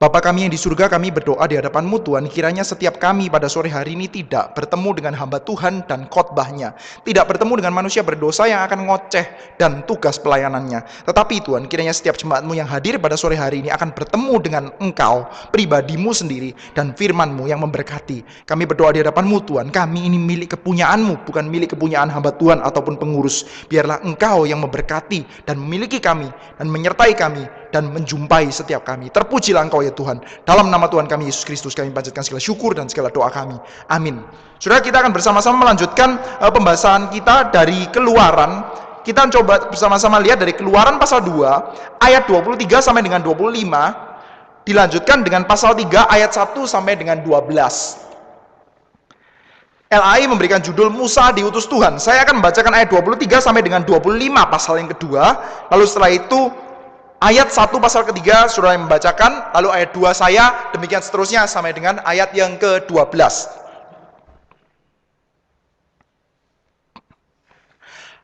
Bapa kami yang di surga, kami berdoa di hadapan-Mu Tuhan, kiranya setiap kami pada sore hari ini tidak bertemu dengan hamba Tuhan dan khotbahnya, tidak bertemu dengan manusia berdosa yang akan ngoceh dan tugas pelayanannya. Tetapi Tuhan, kiranya setiap jemaat-Mu yang hadir pada sore hari ini akan bertemu dengan Engkau, pribadi-Mu sendiri, dan firman-Mu yang memberkati. Kami berdoa di hadapan-Mu Tuhan, kami ini milik kepunyaan-Mu, bukan milik kepunyaan hamba Tuhan ataupun pengurus. Biarlah Engkau yang memberkati dan memiliki kami, dan menyertai kami, dan menjumpai setiap kami. Terpujilah Engkau ya Tuhan. Dalam nama Tuhan kami Yesus Kristus kami panjatkan segala syukur dan segala doa kami. Amin. Saudara, kita akan bersama-sama melanjutkan pembahasan kita dari Keluaran. Kita coba bersama-sama lihat dari Keluaran pasal 2 ayat 23 sampai dengan 25, dilanjutkan dengan pasal 3 ayat 1 sampai dengan 12. LAI memberikan judul Musa diutus Tuhan. Saya akan membacakan ayat 23 sampai dengan 25 pasal yang kedua. Lalu setelah itu ayat 1 pasal ketiga saudara yang membacakan, lalu ayat 2 saya, demikian seterusnya sampai dengan ayat yang ke-12.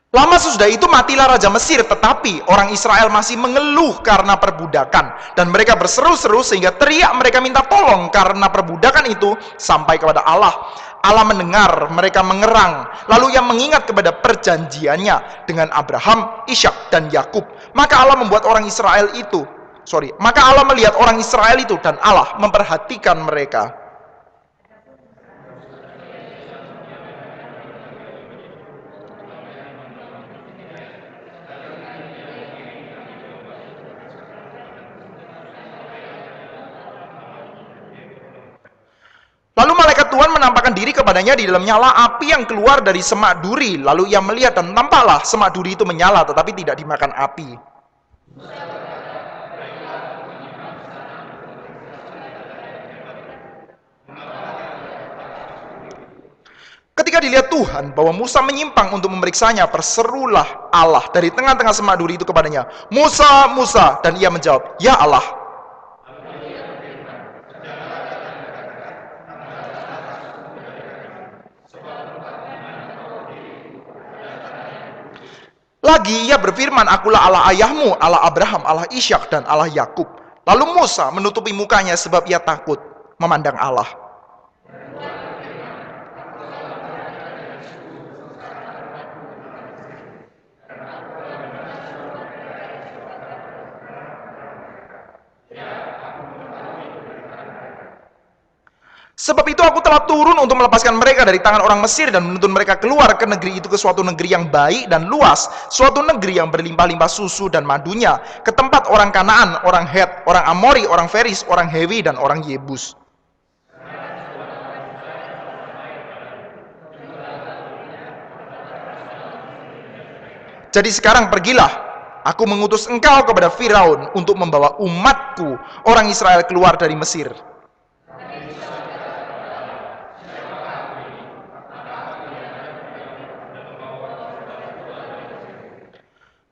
Lama sesudah itu matilah Raja Mesir, tetapi orang Israel masih mengeluh karena perbudakan. Dan mereka berseru-seru sehingga teriak mereka minta tolong karena perbudakan itu sampai kepada Allah. Allah mendengar mereka mengerang, lalu ia mengingat kepada perjanjiannya dengan Abraham, Ishak dan Yakub. Maka Allah melihat orang Israel itu dan Allah memperhatikan mereka. Lalu malaikat Tuhan menampakkan diri kepadanya di dalam nyala api yang keluar dari semak duri. Lalu ia melihat dan tampaklah semak duri itu menyala tetapi tidak dimakan api. Ketika dilihat Tuhan bahwa Musa menyimpang untuk memeriksanya, berserulah Allah dari tengah-tengah semak duri itu kepadanya, "Musa, Musa!" Dan ia menjawab, "Ya Allah." Lagi ia berfirman, "Akulah Allah ayahmu, Allah Abraham, Allah Ishak dan Allah Yakub." Lalu Musa menutupi mukanya sebab ia takut memandang Allah. Sebab itu aku telah turun untuk melepaskan mereka dari tangan orang Mesir dan menuntun mereka keluar ke negeri itu, ke suatu negeri yang baik dan luas, suatu negeri yang berlimpah-limpah susu dan madunya, ke tempat orang Kanaan, orang Het, orang Amori, orang Feris, orang Hewi dan orang Yebus. Jadi sekarang pergilah, aku mengutus engkau kepada Firaun untuk membawa umatku, orang Israel, keluar dari Mesir.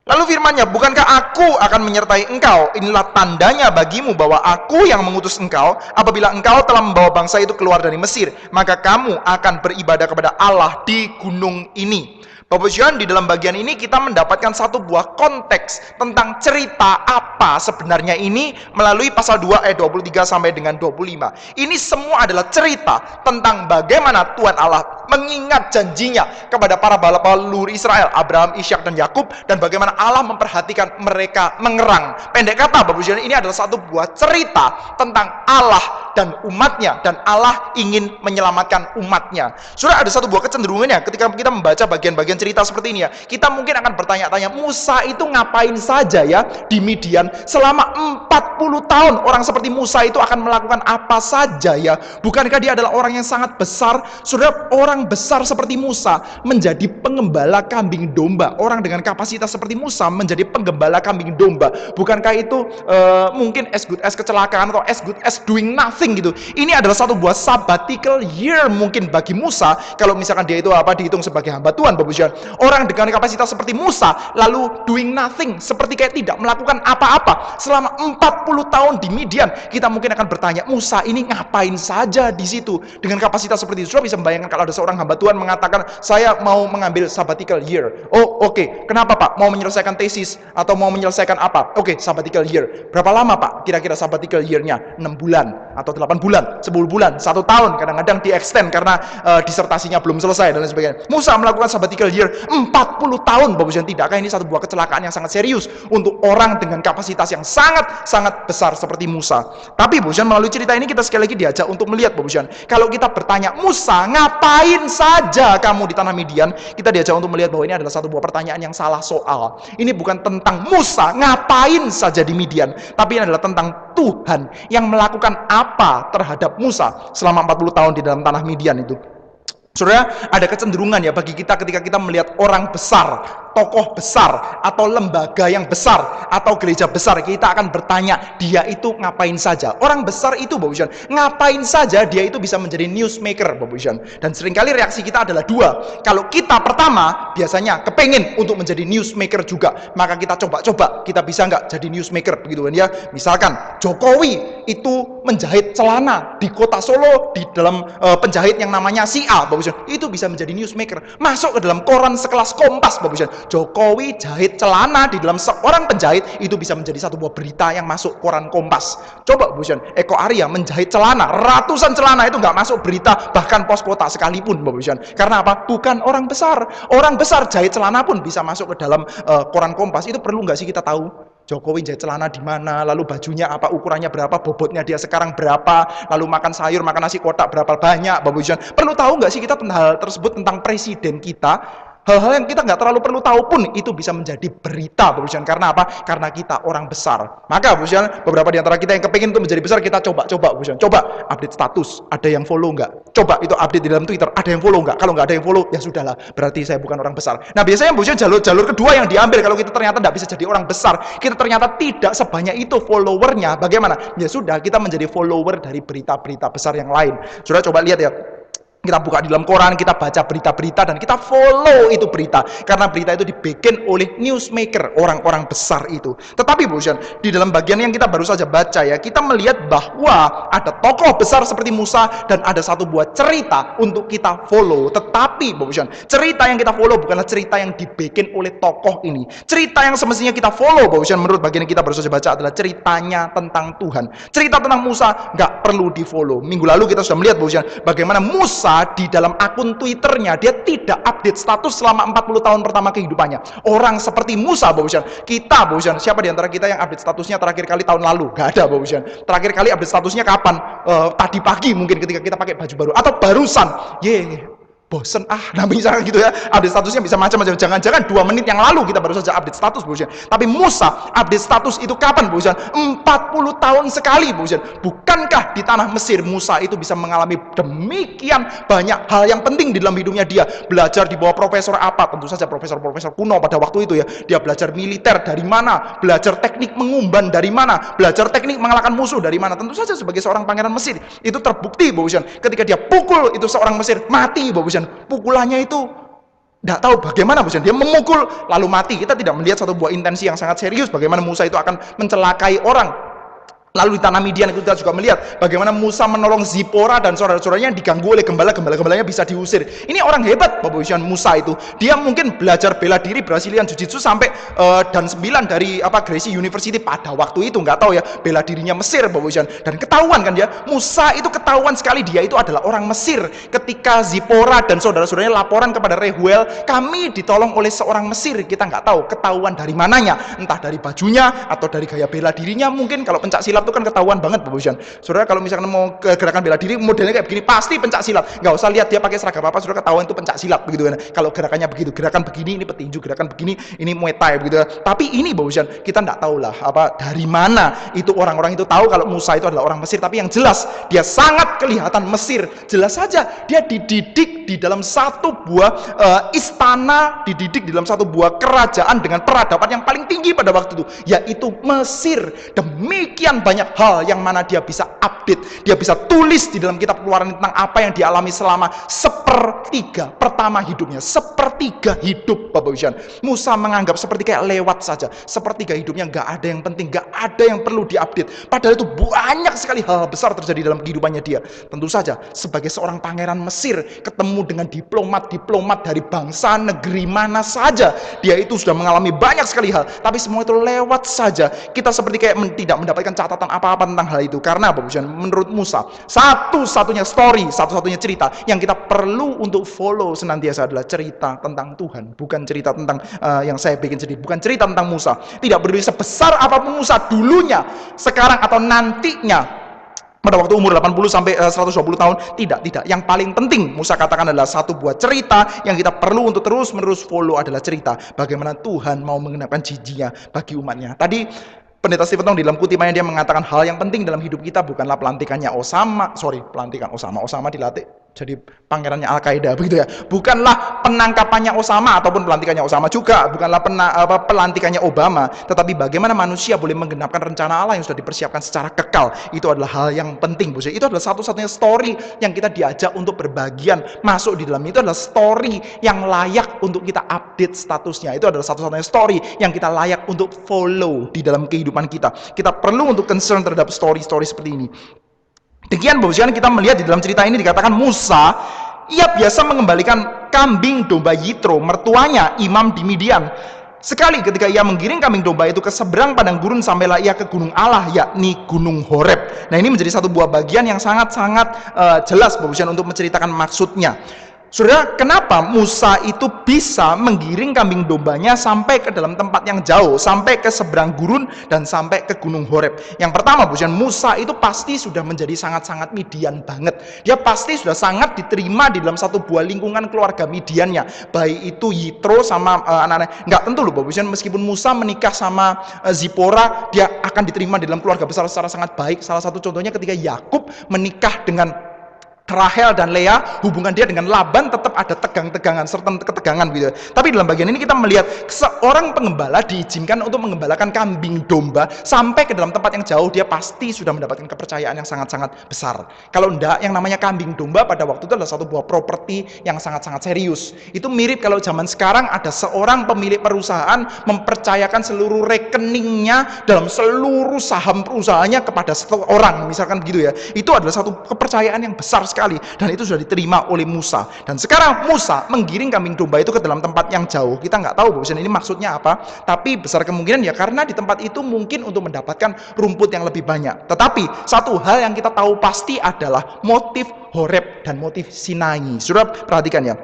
Lalu firman-Nya, "Bukankah aku akan menyertai engkau? Inilah tandanya bagimu bahwa aku yang mengutus engkau. Apabila engkau telah membawa bangsa itu keluar dari Mesir, maka kamu akan beribadah kepada Allah di gunung ini." Bapak Ibu, di dalam bagian ini kita mendapatkan satu buah konteks tentang cerita apa sebenarnya ini melalui pasal 2 ayat 23 sampai dengan 25. Ini semua adalah cerita tentang bagaimana Tuhan Allah mengingat janjinya kepada para bapa leluhur Israel, Abraham, Ishak dan Yakub, dan bagaimana Allah memperhatikan mereka mengerang. Pendek kata, Bapak Ibu, ini adalah satu buah cerita tentang Allah dan umatnya, dan Allah ingin menyelamatkan umatnya. Sudah ada satu buah kecenderungannya ketika kita membaca bagian-bagian cerita seperti ini ya, kita mungkin akan bertanya-tanya, Musa itu ngapain saja ya di Midian selama 40 tahun? Orang seperti Musa itu akan melakukan apa saja ya? Bukankah dia adalah orang yang sangat besar? Sudah, orang besar seperti Musa menjadi pengembala kambing domba. Orang dengan kapasitas seperti Musa menjadi penggembala kambing domba. Bukankah itu mungkin as good as kecelakaan atau as good as doing nothing nothing gitu. Ini adalah satu buah sabbatical year mungkin bagi Musa, kalau misalkan dia itu dihitung sebagai hamba Tuhan, Bapak Ibu. Orang dengan kapasitas seperti Musa lalu doing nothing, seperti kayak tidak melakukan apa-apa selama 40 tahun di Midian. Kita mungkin akan bertanya, Musa ini ngapain saja di situ dengan kapasitas seperti itu? Sudah bisa membayangkan kalau ada seorang hamba Tuhan mengatakan, saya mau mengambil sabbatical year. Oh, oke. Kenapa, Pak? Mau menyelesaikan tesis atau mau menyelesaikan apa? Oke, sabbatical year. Berapa lama, Pak? Kira-kira sabbatical year-nya 6 bulan atau 8 bulan, 10 bulan, 1 tahun, kadang-kadang di-extend karena disertasinya belum selesai dan lain sebagainya. Musa melakukan sabbatical year 40 tahun, Bapak Ibu. Tidakkah ini satu buah kecelakaan yang sangat serius untuk orang dengan kapasitas yang sangat-sangat besar seperti Musa? Tapi Bapak Ibu, melalui cerita ini kita sekali lagi diajak untuk melihat, Bapak Ibu, kalau kita bertanya, Musa, ngapain saja kamu di tanah Midian? Kita diajak untuk melihat bahwa ini adalah satu buah pertanyaan yang salah soal. Ini bukan tentang Musa ngapain saja di Midian, tapi ini adalah tentang Tuhan yang melakukan apa terhadap Musa selama 40 tahun di dalam tanah Midian itu. Saudara, ada kecenderungan ya bagi kita ketika kita melihat orang besar, tokoh besar, atau lembaga yang besar, atau gereja besar, kita akan bertanya, dia itu ngapain saja? Orang besar itu, Bapak Ibu, ngapain saja dia itu bisa menjadi newsmaker, Bapak Ibu? Dan seringkali reaksi kita adalah dua. Kalau kita pertama, biasanya kepengen untuk menjadi newsmaker juga, maka kita coba-coba, kita bisa nggak jadi newsmaker, begitu kan ya? Misalkan, Jokowi itu menjahit celana di kota Solo, di dalam penjahit yang namanya si A, Bapak Ibu, itu bisa menjadi newsmaker, masuk ke dalam koran sekelas Kompas, Bapak Ibu. Jokowi jahit celana di dalam seorang penjahit, itu bisa menjadi satu buah berita yang masuk koran Kompas. Coba Bapak Ibu, Eko Arya menjahit celana, ratusan celana itu nggak masuk berita, bahkan pos kota sekalipun, Bapak Ibu. Karena apa? Bukan orang besar. Orang besar jahit celana pun bisa masuk ke dalam koran Kompas. Itu perlu nggak sih kita tahu? Jokowi jahit celana di mana, lalu bajunya apa, ukurannya berapa, bobotnya dia sekarang berapa, lalu makan sayur, makan nasi kotak berapa banyak, Bapak Ibu. Perlu tahu nggak sih kita hal tersebut tentang presiden kita? Hal-hal yang kita nggak terlalu perlu tahu pun itu bisa menjadi berita, Bapak Ibu. Karena apa? Karena kita orang besar. Maka Bapak Ibu, beberapa di antara kita yang kepingin untuk menjadi besar, kita coba-coba, Bapak Ibu. Coba update status, ada yang follow nggak? Coba itu update di dalam Twitter, ada yang follow nggak? Kalau nggak ada yang follow, ya sudahlah, berarti saya bukan orang besar. Nah, biasanya Bapak Ibu, jalur kedua yang diambil kalau kita ternyata nggak bisa jadi orang besar, kita ternyata tidak sebanyak itu followernya, bagaimana? Ya sudah, kita menjadi follower dari berita-berita besar yang lain. Sudah coba lihat ya. Kita buka di dalam koran, kita baca berita-berita, dan kita follow itu berita. Karena berita itu dibikin oleh newsmaker, orang-orang besar itu. Tetapi Bu Jan, di dalam bagian yang kita baru saja baca ya, kita melihat bahwa ada tokoh besar seperti Musa, dan ada satu buah cerita untuk kita follow. Tetapi Bu Jan, cerita yang kita follow bukanlah cerita yang dibikin oleh tokoh ini. Cerita yang semestinya kita follow, Bu Jan, menurut bagian yang kita baru saja baca adalah ceritanya tentang Tuhan. Cerita tentang Musa nggak perlu di follow. Minggu lalu kita sudah melihat Bu Jan, bagaimana Musa di dalam akun Twitternya dia tidak update status selama 40 tahun pertama kehidupannya. Orang seperti Musa, Bapak Ibu, kita, Bapak Ibu, siapa di antara kita yang update statusnya terakhir kali tahun lalu? Gak ada, Bapak Ibu. Terakhir kali update statusnya kapan? Tadi pagi mungkin ketika kita pakai baju baru, atau barusan. Bosen nah misalnya gitu ya, update statusnya bisa macam-macam. Jangan-jangan 2 menit yang lalu kita baru saja update status, Bu Jan. Tapi Musa update status itu kapan, Bu Jan? 40 tahun sekali, Bu Jan. Bukankah di tanah Mesir Musa itu bisa mengalami demikian banyak hal yang penting di dalam hidupnya dia? Belajar di bawah profesor apa? Tentu saja profesor-profesor kuno pada waktu itu ya. Dia belajar militer dari mana? Belajar teknik mengumban dari mana? Belajar teknik mengalahkan musuh dari mana? Tentu saja sebagai seorang pangeran Mesir itu terbukti, Bu Jan. Ketika dia pukul itu seorang Mesir, mati, Bu Jan. Pukulannya itu tidak tahu bagaimana, Bu Jan. Dia memukul lalu mati. Kita tidak melihat satu buah intensi yang sangat serius bagaimana Musa itu akan mencelakai orang. Lalu di tanah Midian kita juga melihat bagaimana Musa menolong Zipora dan saudara-saudaranya yang diganggu oleh gembala-gembalanya bisa diusir. Ini orang hebat, Bapak Ibu, Musa itu. Dia mungkin belajar bela diri Brazilian Jiu-Jitsu sampai dan 9 dari Gracie University pada waktu itu, nggak tahu ya, bela dirinya Mesir, Bapak Ibu. Dan ketahuan kan dia, Musa itu ketahuan sekali dia itu adalah orang Mesir. Ketika Zipora dan saudara-saudaranya laporan kepada Rehuel, kami ditolong oleh seorang Mesir, kita nggak tahu ketahuan dari mananya, entah dari bajunya atau dari gaya bela dirinya. Mungkin kalau pencak silat itu kan ketahuan banget, Bapak Ibu. Saudara kalau misalkan mau gerakan bela diri modelnya kayak begini pasti pencak silat. Nggak usah lihat dia pakai seragam apa, saudara ketahuan itu pencak silat begitu kan. Kalau gerakannya begitu, gerakan begini ini petinju, gerakan begini ini Muay Thai begitu. Tapi ini, Bapak Ibu, kita nggak tahu lah dari mana itu orang-orang itu tahu kalau Musa itu adalah orang Mesir. Tapi yang jelas dia sangat kelihatan Mesir. Jelas saja dia dididik di dalam satu buah istana, dididik di dalam satu buah kerajaan dengan peradaban yang paling tinggi pada waktu itu, yaitu Mesir. Demikian banyak hal yang mana dia bisa update, dia bisa tulis di dalam kitab Keluaran tentang apa yang dialami selama sepertiga pertama hidupnya. Sepertiga hidup, Bapak Ibu. Musa menganggap seperti kayak lewat saja, sepertiga hidupnya nggak ada yang penting, nggak ada yang perlu diupdate. Padahal itu banyak sekali hal besar terjadi dalam kehidupannya dia. Tentu saja sebagai seorang pangeran Mesir, ketemu dengan diplomat dari bangsa negeri mana saja, dia itu sudah mengalami banyak sekali hal, tapi semua itu lewat saja. Kita seperti kayak tidak mendapatkan catatan apa-apa tentang hal itu. Karena Bapak Ibu, menurut Musa, satu-satunya story, satu-satunya cerita yang kita perlu untuk follow senantiasa adalah cerita tentang Tuhan, bukan cerita tentang yang saya bikin sendiri, bukan cerita tentang Musa. Tidak peduli sebesar apapun Musa dulunya, sekarang atau nantinya, pada waktu umur 80 sampai 120 tahun, tidak. Yang paling penting Musa katakan adalah satu buah cerita yang kita perlu untuk terus-menerus follow adalah cerita bagaimana Tuhan mau mengenapkan janjinya bagi umatnya. Tadi Pendeta Stephen Tong di dalam kutipannya dia mengatakan hal yang penting dalam hidup kita bukanlah pelantikan Osama dilatih jadi pangerannya Al-Qaeda begitu ya. Bukanlah penangkapannya Osama ataupun pelantikannya Osama juga, bukanlah pelantikannya Obama, tetapi bagaimana manusia boleh menggenapkan rencana Allah yang sudah dipersiapkan secara kekal. Itu adalah hal yang penting, Bu. Itu adalah satu-satunya story yang kita diajak untuk berbagian masuk di dalam. Itu adalah story yang layak untuk kita update statusnya. Itu adalah satu-satunya story yang kita layak untuk follow di dalam kehidupan kita. Kita perlu untuk concern terhadap story-story seperti ini. Demikian Bapak Ibu, kita melihat di dalam cerita ini dikatakan Musa, ia biasa mengembalikan kambing domba Yitro, mertuanya imam di Midian. Sekali ketika ia menggiring kambing domba itu ke seberang padang gurun, sampailah ia ke gunung Allah, yakni gunung Horeb. Nah, ini menjadi satu buah bagian yang sangat-sangat jelas Bapak Ibu untuk menceritakan maksudnya. Saudara, kenapa Musa itu bisa menggiring kambing dombanya sampai ke dalam tempat yang jauh, sampai ke seberang gurun dan sampai ke gunung Horeb? Yang pertama, Musa itu pasti sudah menjadi sangat-sangat Midian banget. Dia pasti sudah sangat diterima di dalam satu buah lingkungan keluarga Midiannya, baik itu Yitro sama anak-anak. Nggak tentu loh, meskipun Musa menikah sama Zipora, dia akan diterima di dalam keluarga besar secara sangat baik. Salah satu contohnya ketika Yakub menikah dengan Rahel dan Lea, hubungan dia dengan Laban tetap ada tegang-tegangan serta ketegangan gitu. Tapi dalam bagian ini kita melihat seorang pengembala diizinkan untuk mengembalakan kambing domba sampai ke dalam tempat yang jauh. Dia pasti sudah mendapatkan kepercayaan yang sangat-sangat besar. Kalau enggak, yang namanya kambing domba pada waktu itu adalah satu buah properti yang sangat-sangat serius. Itu mirip kalau zaman sekarang ada seorang pemilik perusahaan mempercayakan seluruh rekeningnya dalam seluruh saham perusahaannya kepada satu orang, misalkan gitu ya. Itu adalah satu kepercayaan yang besar sekali, dan itu sudah diterima oleh Musa. Dan sekarang Musa menggiring kambing domba itu ke dalam tempat yang jauh. Kita nggak tahu ini maksudnya apa, tapi besar kemungkinan ya karena di tempat itu mungkin untuk mendapatkan rumput yang lebih banyak. Tetapi satu hal yang kita tahu pasti adalah motif Horeb dan motif Sinai. Sudah perhatikan ya,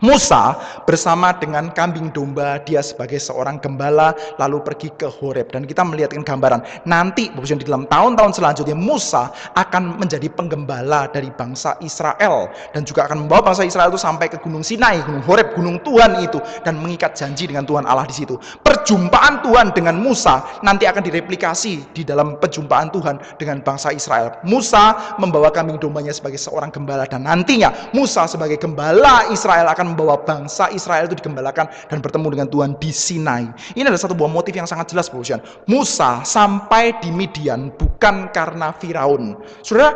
Musa bersama dengan kambing domba, dia sebagai seorang gembala lalu pergi ke Horeb, dan kita melihatkan gambaran nanti di dalam tahun-tahun selanjutnya Musa akan menjadi penggembala dari bangsa Israel dan juga akan membawa bangsa Israel itu sampai ke gunung Sinai, gunung Horeb, gunung Tuhan itu, dan mengikat janji dengan Tuhan Allah di situ. Perjumpaan Tuhan dengan Musa nanti akan direplikasi di dalam perjumpaan Tuhan dengan bangsa Israel. Musa membawa kambing dombanya sebagai seorang gembala, dan nantinya Musa sebagai gembala Israel akan membawa bangsa Israel itu digembalakan dan bertemu dengan Tuhan di Sinai. Ini adalah satu buah motif yang sangat jelas, Musa sampai di Midian bukan karena Firaun. Saudara,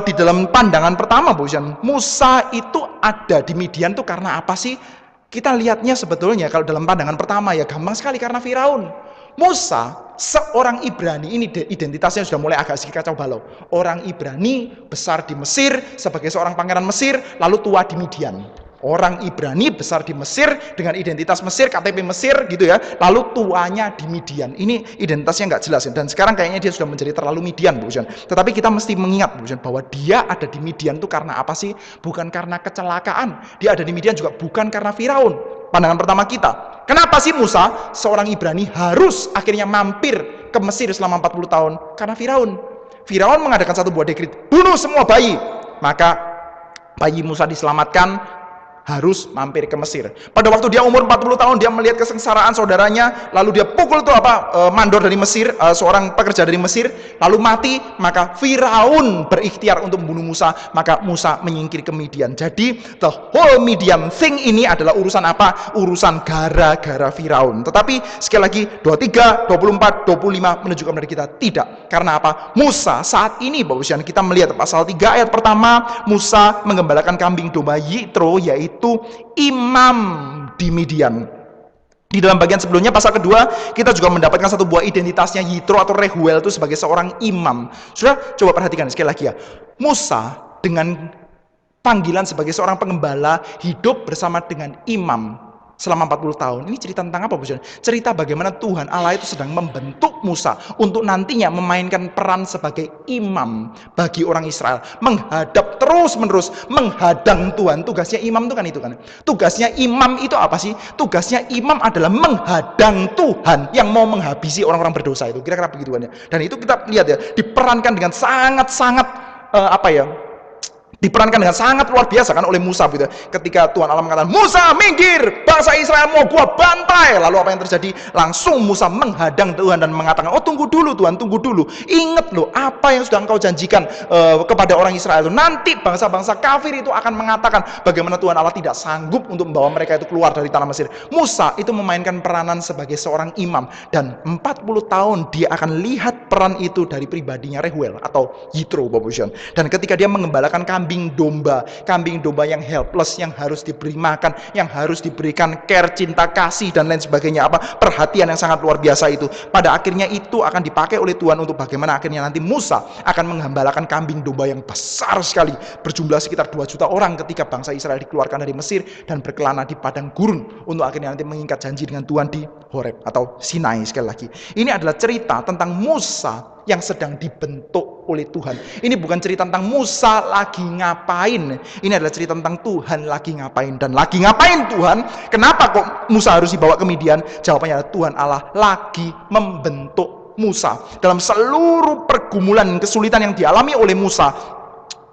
di dalam pandangan pertama, Musa itu ada di Midian itu karena apa sih? Kita lihatnya sebetulnya kalau dalam pandangan pertama ya gampang sekali, karena Firaun. Musa seorang Ibrani, ini identitasnya sudah mulai agak sedikit kacau balau. Orang Ibrani besar di Mesir sebagai seorang pangeran Mesir, lalu tua di Midian. Orang Ibrani besar di Mesir dengan identitas Mesir, KTP Mesir gitu ya, lalu tuanya di Midian. Ini identitasnya nggak jelas, dan sekarang kayaknya dia sudah menjadi terlalu Midian, Tetapi kita mesti mengingat, bahwa dia ada di Midian itu karena apa sih? Bukan karena kecelakaan. Dia ada di Midian juga bukan karena Firaun. Pandangan pertama kita, kenapa sih Musa seorang Ibrani harus akhirnya mampir ke Mesir selama 40 tahun? Karena Firaun. Firaun mengadakan satu buah dekret, bunuh semua bayi. Maka bayi Musa diselamatkan, harus mampir ke Mesir. Pada waktu dia umur 40 tahun, dia melihat kesengsaraan saudaranya, lalu dia pukul mandor dari Mesir, seorang pekerja dari Mesir, lalu mati. Maka Firaun berikhtiar untuk membunuh Musa, maka Musa menyingkir ke Midian. Jadi the whole Midian thing ini adalah urusan apa? Urusan gara-gara Firaun. Tetapi sekali lagi 23, 24, 25 menunjukkan kepada kita tidak. Karena apa? Musa saat ini Bapak Ibu, kita melihat pasal 3 ayat pertama, Musa menggembalakan kambing domba Yitro, yaitu imam di Midian. Di dalam bagian sebelumnya pasal kedua, kita juga mendapatkan satu buah identitasnya Yitro atau Rehuel itu sebagai seorang imam. Sudah, coba perhatikan sekali lagi ya. Musa dengan panggilan sebagai seorang pengembala hidup bersama dengan imam selama 40 tahun. Ini cerita tentang apa, Bu? Cerita bagaimana Tuhan Allah itu sedang membentuk Musa untuk nantinya memainkan peran sebagai imam bagi orang Israel, menghadap terus-menerus, menghadang Tuhan. Tugasnya imam itu kan. Tugasnya imam itu apa sih? Tugasnya imam adalah menghadang Tuhan yang mau menghabisi orang-orang berdosa itu. Kira-kira begitu kan ya. Dan itu kita lihat ya, diperankan dengan sangat-sangat diperankan dengan sangat luar biasa kan oleh Musa gitu. Ketika Tuhan Allah mengatakan, "Musa, minggir, bangsa Israel mau gua bantai." Lalu apa yang terjadi? Langsung Musa menghadang Tuhan dan mengatakan, "Oh, tunggu dulu Tuhan, tunggu dulu. Ingat loh apa yang sudah engkau janjikan kepada orang Israel itu. Nanti bangsa-bangsa kafir itu akan mengatakan bagaimana Tuhan Allah tidak sanggup untuk membawa mereka itu keluar dari tanah Mesir." Musa itu memainkan peranan sebagai seorang imam, dan 40 tahun dia akan lihat peran itu dari pribadinya Rehuel atau Yitro, Bapak Ibu. Dan ketika dia mengembalakan kambing domba yang helpless, yang harus diberi makan, yang harus diberikan care, cinta kasih dan lain sebagainya, perhatian yang sangat luar biasa itu, pada akhirnya itu akan dipakai oleh Tuhan untuk bagaimana akhirnya nanti Musa akan menggembalakan kambing domba yang besar sekali, berjumlah sekitar 2 juta orang ketika bangsa Israel dikeluarkan dari Mesir dan berkelana di padang gurun untuk akhirnya nanti mengikat janji dengan Tuhan di Horeb atau Sinai. Sekali lagi, ini adalah cerita tentang Musa yang sedang dibentuk oleh Tuhan. Ini bukan cerita tentang Musa lagi ngapain. Ini adalah cerita tentang Tuhan lagi ngapain. Dan lagi ngapain Tuhan? Kenapa kok Musa harus dibawa ke Midian? Jawabannya adalah Tuhan Allah lagi membentuk Musa. Dalam seluruh pergumulan dan kesulitan yang dialami oleh Musa,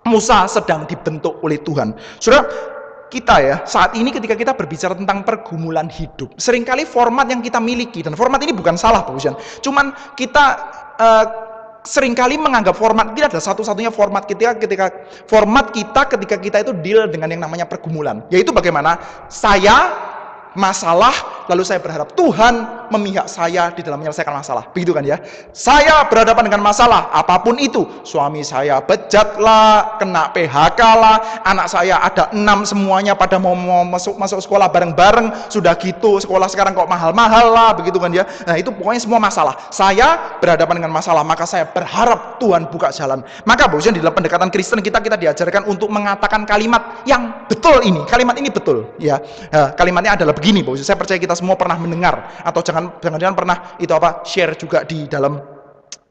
Musa sedang dibentuk oleh Tuhan. Saudara, kita ya, saat ini ketika kita berbicara tentang pergumulan hidup, seringkali format yang kita miliki, dan format ini bukan salah, Pak Hujan, cuman kita seringkali menganggap format ini adalah satu-satunya format ketika kita itu deal dengan yang namanya pergumulan, yaitu bagaimana saya masalah, lalu saya berharap Tuhan memihak saya di dalam menyelesaikan masalah, begitu kan ya. Saya berhadapan dengan masalah apapun itu, suami saya bejat lah, kena PHK lah, anak saya ada 6 semuanya pada mau masuk sekolah bareng-bareng, sudah gitu sekolah sekarang kok mahal-mahal lah, begitu kan ya. Nah, itu pokoknya semua masalah. Saya berhadapan dengan masalah, maka saya berharap Tuhan buka jalan. Maka bahkan di dalam pendekatan Kristen kita diajarkan untuk mengatakan kalimat yang betul ini. Kalimat ini betul ya. Kalimatnya adalah begini, Bapak. Saya percaya kita semua pernah mendengar, atau jangan-jangan pernah share juga di dalam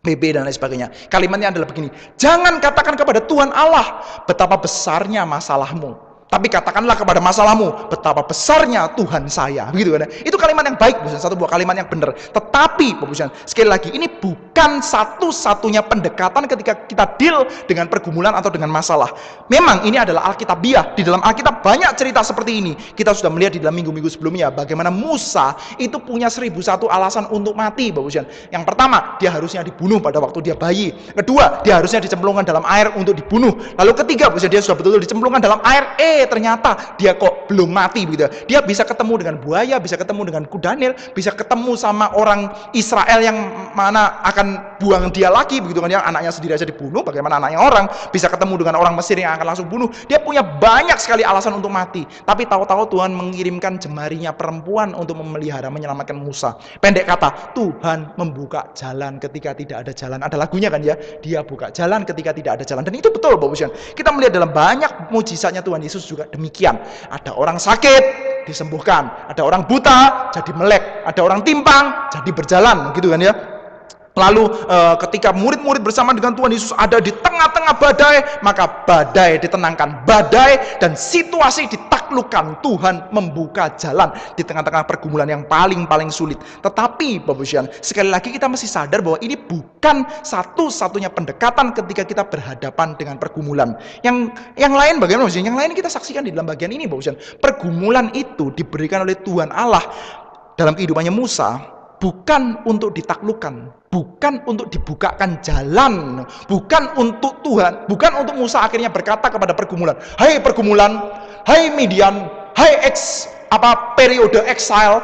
PB dan lain sebagainya. Kalimatnya adalah begini: jangan katakan kepada Tuhan Allah betapa besarnya masalahmu, tapi katakanlah kepada masalahmu betapa besarnya Tuhan saya, begitu kan? Itu kalimat yang baik, satu buah kalimat yang benar. Tetapi sekali lagi, ini bukan satu-satunya pendekatan ketika kita deal dengan pergumulan atau dengan masalah. Memang ini adalah Alkitabiah. Di dalam Alkitab banyak cerita seperti ini. Kita sudah melihat di dalam minggu-minggu sebelumnya bagaimana Musa itu punya 1001 alasan untuk mati, Bapak. Yang pertama, dia harusnya dibunuh pada waktu dia bayi. Kedua, dia harusnya dicemplungkan dalam air untuk dibunuh. Lalu ketiga, dia sudah betul-betul dicemplungkan dalam air, ternyata dia kok belum mati, begitu. Dia bisa ketemu dengan buaya, bisa ketemu dengan kudanil, bisa ketemu sama orang Israel yang mana akan buang dia lagi, begitu kan ya. Anaknya sendiri aja dibunuh, bagaimana anaknya orang? Bisa ketemu dengan orang Mesir yang akan langsung bunuh. Dia punya banyak sekali alasan untuk mati. Tapi tahu-tahu Tuhan mengirimkan jemarinya perempuan untuk memelihara, menyelamatkan Musa. Pendek kata, Tuhan membuka jalan ketika tidak ada jalan. Ada lagunya kan ya, dia buka jalan ketika tidak ada jalan. Dan itu betul, Bapak Ibu. Kita melihat dalam banyak mujizatnya Tuhan Yesus juga demikian. Ada orang sakit disembuhkan, ada orang buta jadi melek, ada orang timpang jadi berjalan, gitu kan ya. Lalu ketika murid-murid bersama dengan Tuhan Yesus ada di tengah-tengah badai, maka badai ditenangkan, badai dan situasi ditaklukkan. Tuhan membuka jalan di tengah-tengah pergumulan yang paling sulit. Tetapi Bapak Ibu, sekali lagi kita mesti sadar bahwa ini bukan satu-satunya pendekatan ketika kita berhadapan dengan pergumulan. Yang lain bagaimana Bapak Ibu? Yang lain kita saksikan di dalam bagian ini Bapak Ibu. Pergumulan itu diberikan oleh Tuhan Allah dalam kehidupannya Musa, bukan untuk ditaklukkan, bukan untuk dibukakan jalan, bukan untuk Tuhan, bukan untuk Musa akhirnya berkata kepada pergumulan, "Hai pergumulan, hai Midian, hai periode exile,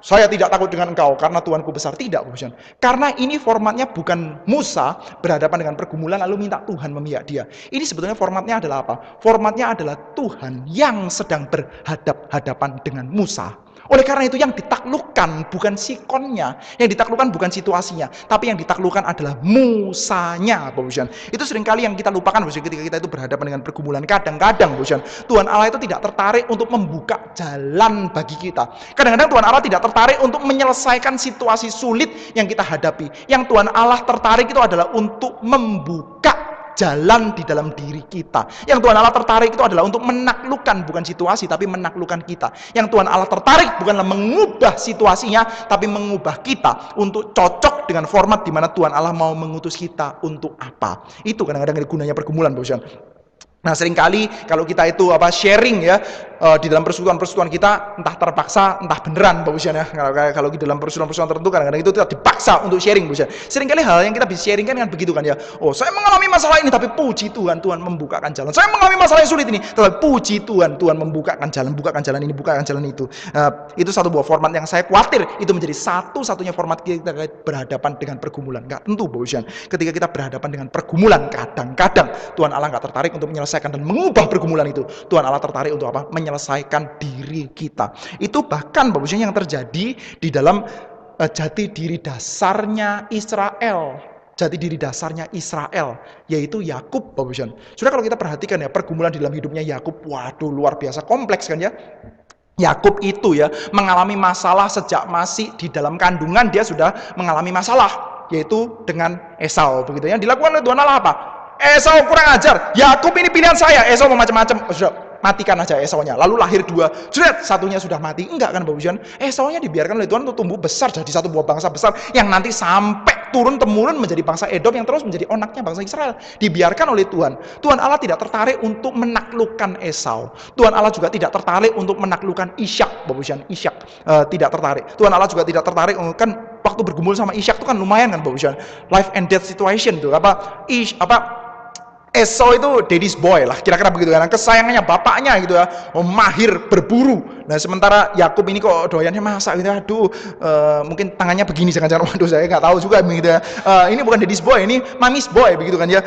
saya tidak takut dengan engkau karena Tuhanku besar." Tidak, bukan. Karena ini formatnya bukan Musa berhadapan dengan pergumulan lalu minta Tuhan memihak dia. Ini sebetulnya formatnya adalah apa? Formatnya adalah Tuhan yang sedang berhadap-hadapan dengan Musa. Oleh karena itu yang ditaklukkan bukan sikonnya, yang ditaklukkan bukan situasinya, tapi yang ditaklukkan adalah Musanya, Bapak Ibu. Itu seringkali yang kita lupakan Bapak Ibu, ketika kita itu berhadapan dengan pergumulan. Kadang-kadang Bapak Ibu, Tuhan Allah itu tidak tertarik untuk membuka jalan bagi kita. Kadang-kadang Tuhan Allah tidak tertarik untuk menyelesaikan situasi sulit yang kita hadapi. Yang Tuhan Allah tertarik itu adalah untuk membuka jalan di dalam diri kita. Yang Tuhan Allah tertarik itu adalah untuk menaklukkan bukan situasi tapi menaklukkan kita. Yang Tuhan Allah tertarik bukanlah mengubah situasinya tapi mengubah kita untuk cocok dengan format di mana Tuhan Allah mau mengutus kita untuk apa. Itu kadang-kadang gunanya pergumulan, Bapak. Nah, seringkali kalau kita itu sharing ya di dalam persekutuan kita, entah terpaksa entah beneran Bapak ya. Kalau di dalam persekutuan tertentu kadang-kadang itu tidak dipaksa untuk sharing Bapak. Seringkali hal yang kita bisa sharing kan begitu kan ya. Oh, saya mengalami masalah ini tapi puji Tuhan, Tuhan membukakan jalan. Saya mengalami masalah yang sulit ini, tapi puji Tuhan, Tuhan membukakan jalan ini, bukakan jalan itu. Itu satu buah format yang saya khawatir itu menjadi satu-satunya format kita berhadapan dengan pergumulan. Enggak tentu Bapak. Ketika kita berhadapan dengan pergumulan, kadang-kadang Tuhan Allah enggak tertarik untuk menyelesaikan dan mengubah pergumulan itu. Tuhan Allah tertarik untuk apa? Menyelesaikan diri kita. Itu bahkan Bapak Ibu yang terjadi di dalam jati diri dasarnya Israel. Jati diri dasarnya Israel, yaitu Yakub, Bapak Ibu. Sudah kalau kita perhatikan ya, pergumulan di dalam hidupnya Yakub, waduh luar biasa kompleks kan ya. Yakub itu ya mengalami masalah sejak masih di dalam kandungan, dia sudah mengalami masalah, yaitu dengan Esau, begitu ya. Dilakukan oleh Tuhan Allah apa? Esau kurang ajar, Yakub ini pilihan saya. Esau mau macam-macam, sudah matikan aja Esaunya. Lalu lahir dua, satunya sudah mati. Enggak kan Bapak Ibu? Esaunya dibiarkan oleh Tuhan untuk tumbuh besar jadi satu buah bangsa besar yang nanti sampai turun-temurun menjadi bangsa Edom yang terus menjadi onaknya bangsa Israel. Dibiarkan oleh Tuhan. Tuhan Allah tidak tertarik untuk menaklukkan Esau. Tuhan Allah juga tidak tertarik untuk menaklukkan Ishak, Bapak Ibu. Ishak tidak tertarik. Tuhan Allah juga tidak tertarik kan waktu bergumul sama Ishak itu kan lumayan kan Bapak Ibu. Life and death situation tuh Esau itu daddy's boy lah, kira-kira begitu kan, kesayangannya bapaknya gitu ya, mahir berburu. Nah sementara Yakub ini kok doyannya masak gitu, aduh, mungkin tangannya begini, jangan-jangan, waduh saya nggak tahu juga begitu ya. Ini bukan daddy's boy, ini mommy's boy begitu kan ya.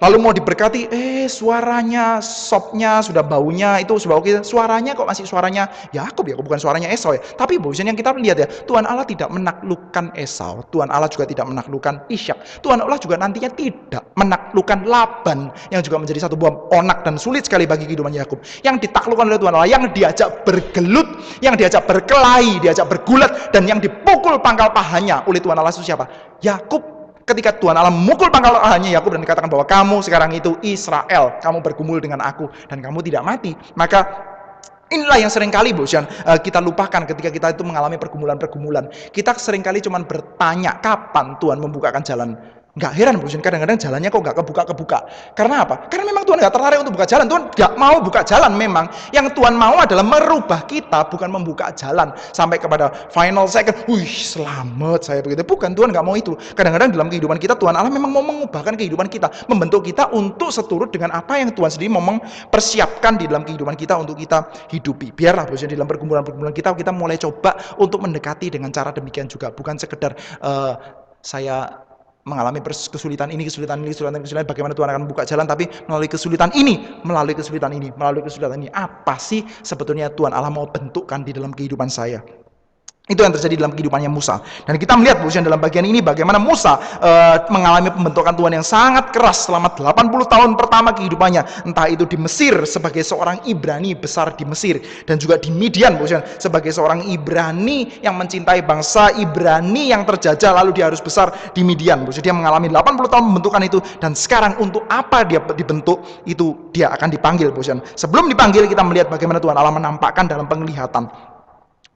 Lalu mau diberkati, suaranya, sopnya, sudah baunya, itu suaranya kok masih suaranya Yakub ya, kok bukan suaranya Esau ya. Tapi bosan yang kita lihat ya, Tuhan Allah tidak menaklukkan Esau, Tuhan Allah juga tidak menaklukkan Ishak, Tuhan Allah juga nantinya tidak menaklukkan Laban yang juga menjadi satu buah onak dan sulit sekali bagi kehidupan Yakub. Yang ditaklukkan oleh Tuhan Allah, yang diajak bergelut, yang diajak berkelahi, diajak bergulat, dan yang dipukul pangkal pahanya oleh Tuhan Allah itu siapa? Yakub. Ketika Tuhan Allah memukul pangkal pahanya Yakub dan dikatakan bahwa kamu sekarang itu Israel, kamu bergumul dengan aku dan kamu tidak mati, maka inilah yang seringkali kita lupakan ketika kita itu mengalami pergumulan-pergumulan. Kita seringkali cuma bertanya kapan Tuhan membukakan jalan. Nggak heran kadang-kadang jalannya kok nggak kebuka. Karena apa? Karena memang Tuhan nggak tertarik untuk buka jalan. Tuhan nggak mau buka jalan memang. Yang Tuhan mau adalah merubah kita, bukan membuka jalan sampai kepada final second. Selamat saya begitu. Bukan, Tuhan nggak mau itu. Kadang-kadang dalam kehidupan kita Tuhan Allah memang mau mengubahkan kehidupan kita, membentuk kita untuk seturut dengan apa yang Tuhan sendiri mau mempersiapkan di dalam kehidupan kita untuk kita hidupi. Biarlah di dalam pergumulan-pergumulan kita mulai coba untuk mendekati dengan cara demikian juga, bukan sekedar saya mengalami kesulitan ini, bagaimana Tuhan akan membuka jalan, tapi melalui kesulitan ini, apa sih sebetulnya Tuhan Allah mau bentukkan di dalam kehidupan saya. Itu yang terjadi dalam kehidupannya Musa. Dan kita melihat dalam bagian ini bagaimana Musa mengalami pembentukan Tuhan yang sangat keras selama 80 tahun pertama kehidupannya. Entah itu di Mesir sebagai seorang Ibrani besar di Mesir, dan juga di Midian sebagai seorang Ibrani yang mencintai bangsa Ibrani yang terjajah, lalu dia harus besar di Midian. Dia mengalami 80 tahun pembentukan itu, dan sekarang untuk apa dia dibentuk itu dia akan dipanggil. Sebelum dipanggil, kita melihat bagaimana Tuhan Allah menampakkan dalam penglihatan.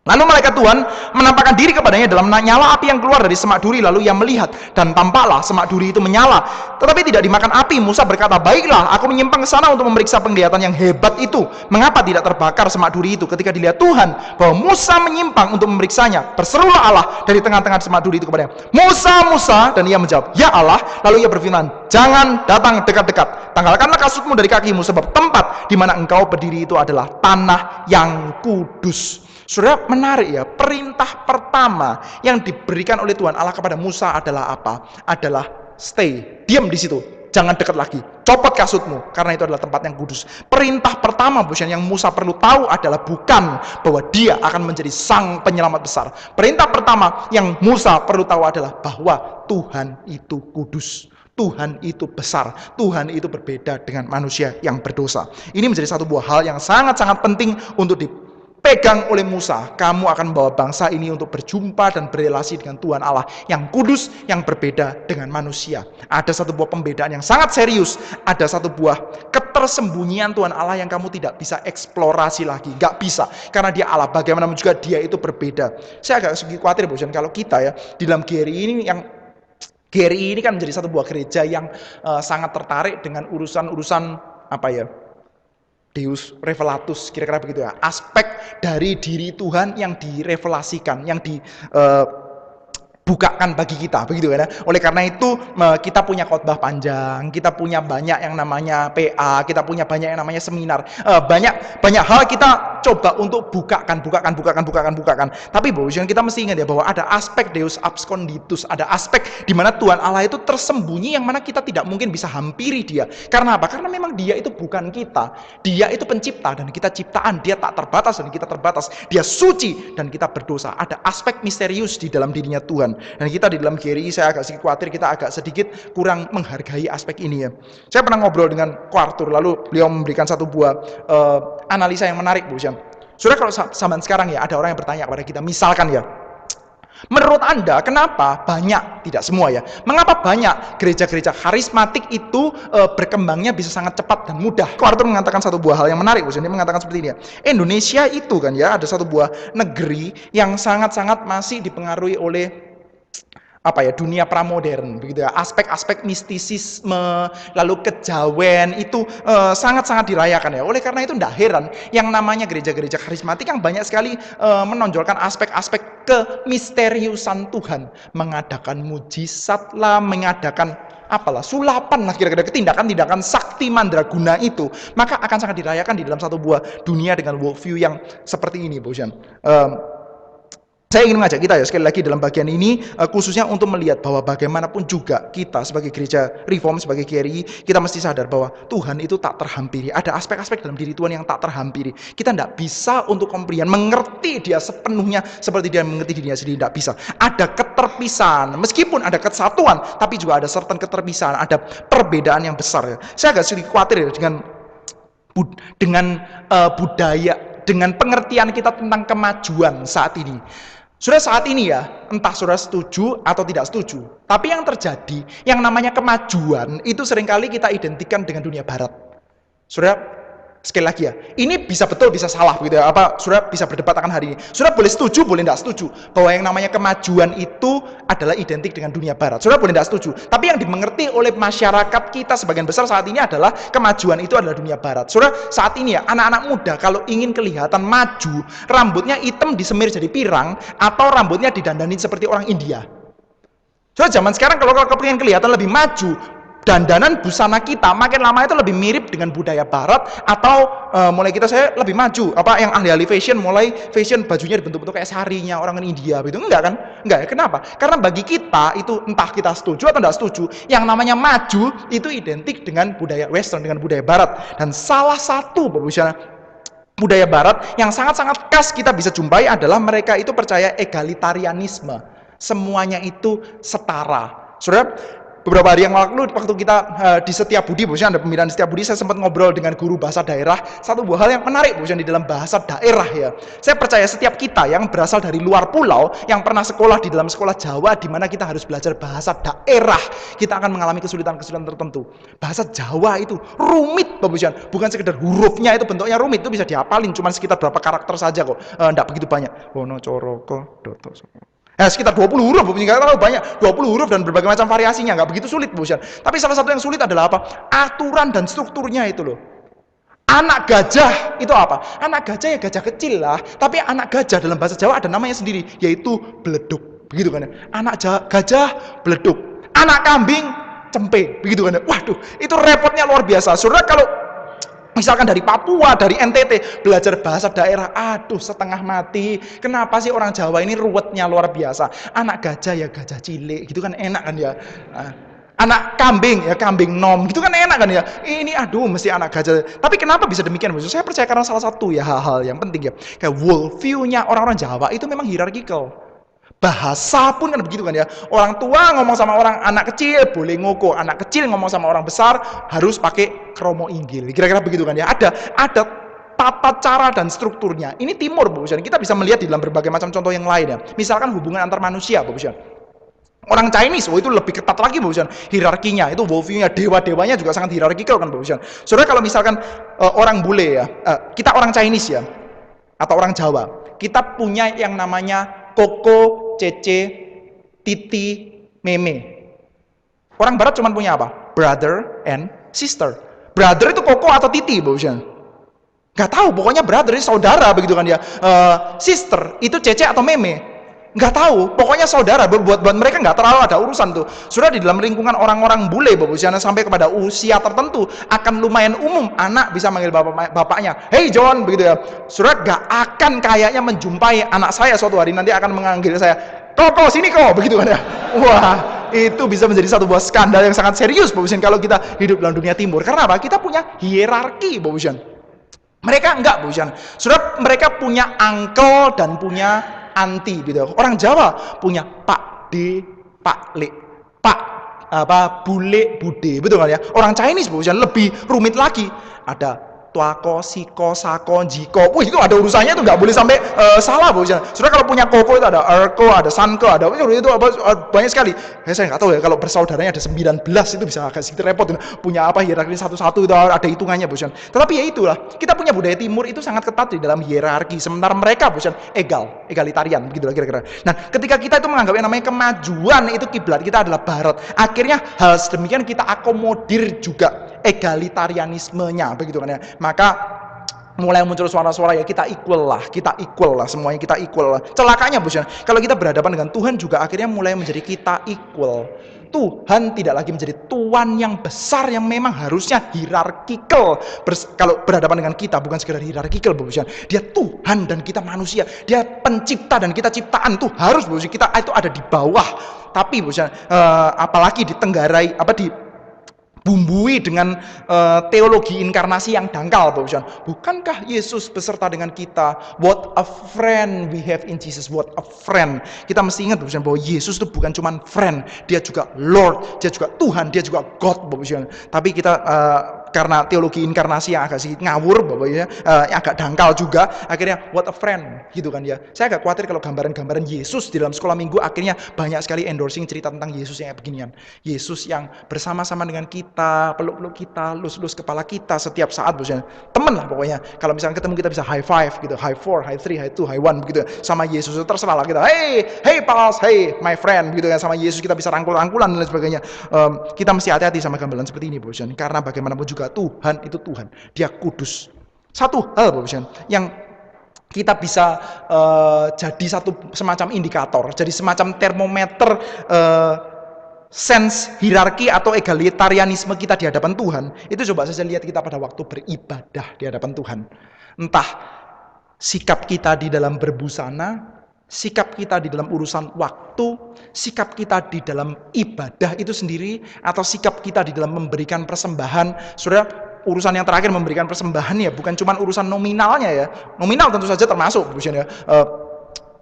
Lalu malaikat Tuhan menampakkan diri kepadanya dalam nyala api yang keluar dari semak duri. Lalu ia melihat, dan tampaklah semak duri itu menyala, tetapi tidak dimakan api. Musa berkata, baiklah, aku menyimpang ke sana untuk memeriksa penglihatan yang hebat itu. Mengapa tidak terbakar semak duri itu? Ketika dilihat Tuhan bahwa Musa menyimpang untuk memeriksanya, berserulah Allah dari tengah-tengah semak duri itu kepadanya, Musa, Musa. Dan ia menjawab, ya Allah. Lalu ia berfirman, jangan datang dekat-dekat, tanggalkanlah kasutmu dari kakimu, sebab tempat di mana engkau berdiri itu adalah tanah yang kudus. Saudara, menarik ya, perintah pertama yang diberikan oleh Tuhan Allah kepada Musa adalah apa? Adalah stay, diam di situ, jangan dekat lagi, copot kasutmu, karena itu adalah tempat yang kudus. Perintah pertama yang Musa perlu tahu adalah bukan bahwa dia akan menjadi sang penyelamat besar. Perintah pertama yang Musa perlu tahu adalah bahwa Tuhan itu kudus, Tuhan itu besar, Tuhan itu berbeda dengan manusia yang berdosa. Ini menjadi satu buah hal yang sangat-sangat penting untuk dipegang oleh Musa. Kamu akan membawa bangsa ini untuk berjumpa dan berelasi dengan Tuhan Allah yang kudus, yang berbeda dengan manusia. Ada satu buah pembedaan yang sangat serius, ada satu buah ketersembunyian Tuhan Allah yang kamu tidak bisa eksplorasi lagi, gak bisa, karena dia Allah. Bagaimana juga dia itu berbeda. Saya agak sedikit khawatir kalau kita ya di dalam GRI ini kan menjadi satu buah gereja yang sangat tertarik dengan urusan-urusan Deus revelatus, kira-kira begitu ya. Aspek dari diri Tuhan yang direvelasikan, yang dibukakan bagi kita, begitu kan ya. Oleh karena itu kita punya khotbah panjang, kita punya banyak yang namanya PA, kita punya banyak yang namanya seminar, banyak hal kita coba untuk bukakan. Tapi kita mesti ingat ya bahwa ada aspek Deus absconditus, ada aspek di mana Tuhan Allah itu tersembunyi yang mana kita tidak mungkin bisa hampiri dia. Karena apa? Karena memang dia itu bukan kita. Dia itu pencipta dan kita ciptaan. Dia tak terbatas dan kita terbatas. Dia suci dan kita berdosa. Ada aspek misterius di dalam dirinya Tuhan. Dan kita di dalam GRI, saya agak sedikit khawatir kita agak sedikit kurang menghargai aspek ini ya. Saya pernah ngobrol dengan Quartur, lalu beliau memberikan satu buah analisa yang menarik, Bu. Sudah, kalau zaman sekarang ya ada orang yang bertanya kepada kita, misalkan ya, menurut Anda kenapa banyak, tidak semua ya, mengapa banyak gereja-gereja karismatik itu berkembangnya bisa sangat cepat dan mudah? Quartur mengatakan satu buah hal yang menarik, dia mengatakan seperti ini ya, Indonesia itu kan ya ada satu buah negeri yang sangat-sangat masih dipengaruhi oleh dunia pramodern, begitu ya. Aspek-aspek mistisisme, lalu kejawen itu sangat-sangat dirayakan ya. Oleh karena itu tidak heran yang namanya gereja-gereja karismatik yang banyak sekali menonjolkan aspek-aspek kemisteriusan Tuhan, mengadakan mujizat lah, mengadakan sulapan lah, kira-kira tindakan-tindakan sakti mandraguna itu, maka akan sangat dirayakan di dalam satu buah dunia dengan worldview yang seperti ini, Bu Jan. Saya ingin mengajak kita ya sekali lagi dalam bagian ini khususnya untuk melihat bahwa bagaimanapun juga kita sebagai gereja Reform, sebagai GRI, kita mesti sadar bahwa Tuhan itu tak terhampiri. Ada aspek-aspek dalam diri Tuhan yang tak terhampiri. Kita tidak bisa untuk mengerti dia sepenuhnya seperti dia mengerti dirinya sendiri, tidak bisa. Ada keterpisahan, meskipun ada kesatuan, tapi juga ada certain keterpisahan, ada perbedaan yang besar ya. Saya agak sedikit khawatir ya dengan budaya, dengan pengertian kita tentang kemajuan saat ini. Sudah saat ini ya, entah saudara setuju atau tidak setuju, tapi yang terjadi, yang namanya kemajuan itu seringkali kita identikan dengan dunia barat. Saudara, sekali lagi ya, ini bisa betul bisa salah begitu ya. Saudara bisa berdebat akan hari ini. Saudara boleh setuju, boleh tidak setuju bahwa yang namanya kemajuan itu adalah identik dengan dunia barat. Saudara boleh tidak setuju, tapi yang dimengerti oleh masyarakat kita sebagian besar saat ini adalah kemajuan itu adalah dunia barat. Saudara, saat ini ya, anak-anak muda kalau ingin kelihatan maju, rambutnya hitam disemir jadi pirang atau rambutnya didandani seperti orang India. Saudara, zaman sekarang kalau pengen kelihatan lebih maju, dandanan busana kita makin lama itu lebih mirip dengan budaya barat, atau saya lebih maju, yang ahli-ahli fashion mulai fashion bajunya dibentuk-bentuk kayak sarinya orang India gitu. Enggak kan? Enggak ya. Kenapa? Karena bagi kita itu, entah kita setuju atau tidak setuju, yang namanya maju itu identik dengan budaya western, dengan budaya barat. Dan salah satu Budaya barat yang sangat-sangat khas kita bisa jumpai adalah mereka itu percaya egalitarianisme. Semuanya itu setara. Saudara, beberapa hari yang lalu waktu kita di Setiabudi, ada pembinaan Setiabudi, saya sempat ngobrol dengan guru bahasa daerah. Satu buah hal yang menarik di dalam bahasa daerah ya. Saya percaya setiap kita yang berasal dari luar pulau, yang pernah sekolah di dalam sekolah Jawa, di mana kita harus belajar bahasa daerah, kita akan mengalami kesulitan-kesulitan tertentu. Bahasa Jawa itu rumit, bukan sekedar hurufnya itu bentuknya rumit, itu bisa dihafalin cuma sekitar berapa karakter saja kok, enggak begitu banyak. Wono coroko doto. Sekitar 20 huruf, nggak terlalu banyak, 20 huruf dan berbagai macam variasinya, nggak begitu sulit, Tapi salah satu yang sulit adalah apa? Aturan dan strukturnya itu loh. Anak gajah itu apa? Anak gajah ya gajah kecil lah, tapi anak gajah dalam bahasa Jawa ada namanya sendiri, yaitu beleduk, begitu kan ya? Anak gajah beleduk, anak kambing cempe, begitu kan ya? Waduh, itu repotnya luar biasa. Saudara kalau misalkan dari Papua, dari NTT, belajar bahasa daerah, aduh setengah mati. Kenapa sih orang Jawa ini ruwetnya luar biasa? Anak gajah ya gajah cilik, gitu kan enak kan ya. Anak kambing ya kambing nom, gitu kan enak kan ya. Ini aduh mesti anak gajah. Tapi kenapa bisa demikian? Saya percaya karena salah satu ya hal-hal yang penting ya. Kayak worldview-nya orang-orang Jawa itu memang hierarkikal. Bahasa pun kan begitu kan ya. Orang tua ngomong sama orang anak kecil boleh ngoko, anak kecil ngomong sama orang besar harus pakai kromo inggil. Kira-kira begitu kan ya. Ada tata cara dan strukturnya. Ini timur, kita bisa melihat di dalam berbagai macam contoh yang lain ya. Misalkan hubungan antar manusia, orang Chinese, itu lebih ketat lagi, hierarkinya, itu worldview-nya, dewa-dewanya juga sangat hierarkikal kan, Saudara kalau misalkan orang bule ya, kita orang Chinese ya, atau orang Jawa, kita punya yang namanya Koko, Cece, Titi, Meme. Orang Barat cuma punya apa? Brother and sister. Brother itu Koko atau Titi, Gak tahu, pokoknya brother itu saudara, begitu kan ya. Sister itu Cece atau Meme. Nggak tahu, pokoknya saudara. Buat mereka nggak terlalu ada urusan tuh. Sudah di dalam lingkungan orang-orang bule, sampai kepada usia tertentu akan lumayan umum anak bisa manggil bapaknya, hey John, begitu ya. Sudah nggak akan kayaknya menjumpai anak saya suatu hari nanti akan memanggil saya, Koko sini kok, begitu kan ya. Wah, itu bisa menjadi satu buah skandal yang sangat serius, kalau kita hidup dalam dunia timur. Karena apa? Kita punya hierarki, Mereka enggak, Sudah mereka punya uncle dan punya anti gitu. Orang Jawa punya Pak D, Pak Le, Pak Bule, Bude, betul kan ya? Orang Chinese lebih rumit lagi. Ada Tuako, Siko, Sako, Jiko. Itu ada urusannya, itu nggak boleh sampai salah, Sudah kalau punya Koko itu ada Erko, ada Sanko, ada itu banyak sekali. Saya nggak tahu ya, kalau bersaudaranya ada 19 itu bisa agak sedikit repot. Punya apa hierarki satu-satu itu ada hitungannya, Tetapi ya itulah, kita punya budaya timur itu sangat ketat di dalam hierarki. Sementara mereka, egalitarian, begitulah kira-kira. Nah, ketika kita itu menganggap yang namanya kemajuan itu kiblat kita adalah barat, akhirnya hal sedemikian kita akomodir juga egalitarianismenya, begitu kan ya. Maka mulai muncul suara-suara ya kita equal lah, semuanya kita equal lah. Celakanya kalau kita berhadapan dengan Tuhan juga akhirnya mulai menjadi kita equal. Tuhan tidak lagi menjadi Tuhan yang besar yang memang harusnya hierarkikal. Kalau berhadapan dengan kita bukan sekedar hierarkikal, Dia Tuhan dan kita manusia. Dia pencipta dan kita ciptaan. Tuh harus, kita itu ada di bawah. Tapi apalagi ditenggarai bumbui dengan teologi inkarnasi yang dangkal, Bukankah Yesus beserta dengan kita? What a friend we have in Jesus. What a friend. Kita mesti ingat, bahwa Yesus itu bukan cuma friend, dia juga Lord, dia juga Tuhan, dia juga God, Tapi kita karena teologi inkarnasi yang agak sedikit ngawur, yang agak dangkal juga, akhirnya what a friend, gitu kan ya. Saya agak khawatir kalau gambaran-gambaran Yesus di dalam sekolah minggu akhirnya banyak sekali endorsing cerita tentang Yesus yang beginian. Yesus yang bersama-sama dengan kita, peluk-peluk kita, lus-lus kepala kita setiap saat, temen lah pokoknya. Kalau misalnya ketemu kita bisa high five gitu, high 4, high 3, high 2, high 1 begitu. Sama Yesus itu terserah lah kita, hey pals, hey my friend, gitu kan. Sama Yesus kita bisa rangkul-rangkulan dan lain sebagainya. Kita mesti hati-hati sama gambaran seperti ini, karena bagaimanapun juga Tuhan itu Tuhan, dia kudus. Satu hal, yang kita bisa jadi satu semacam indikator, jadi semacam termometer sense hierarki atau egalitarianisme kita di hadapan Tuhan, itu coba saja lihat kita pada waktu beribadah di hadapan Tuhan. Entah sikap kita di dalam berbusana, sikap kita di dalam urusan waktu, sikap kita di dalam ibadah itu sendiri, atau sikap kita di dalam memberikan persembahan. Saudara, urusan yang terakhir memberikan persembahan ya, bukan cuma urusan nominalnya ya. Nominal tentu saja termasuk, ya.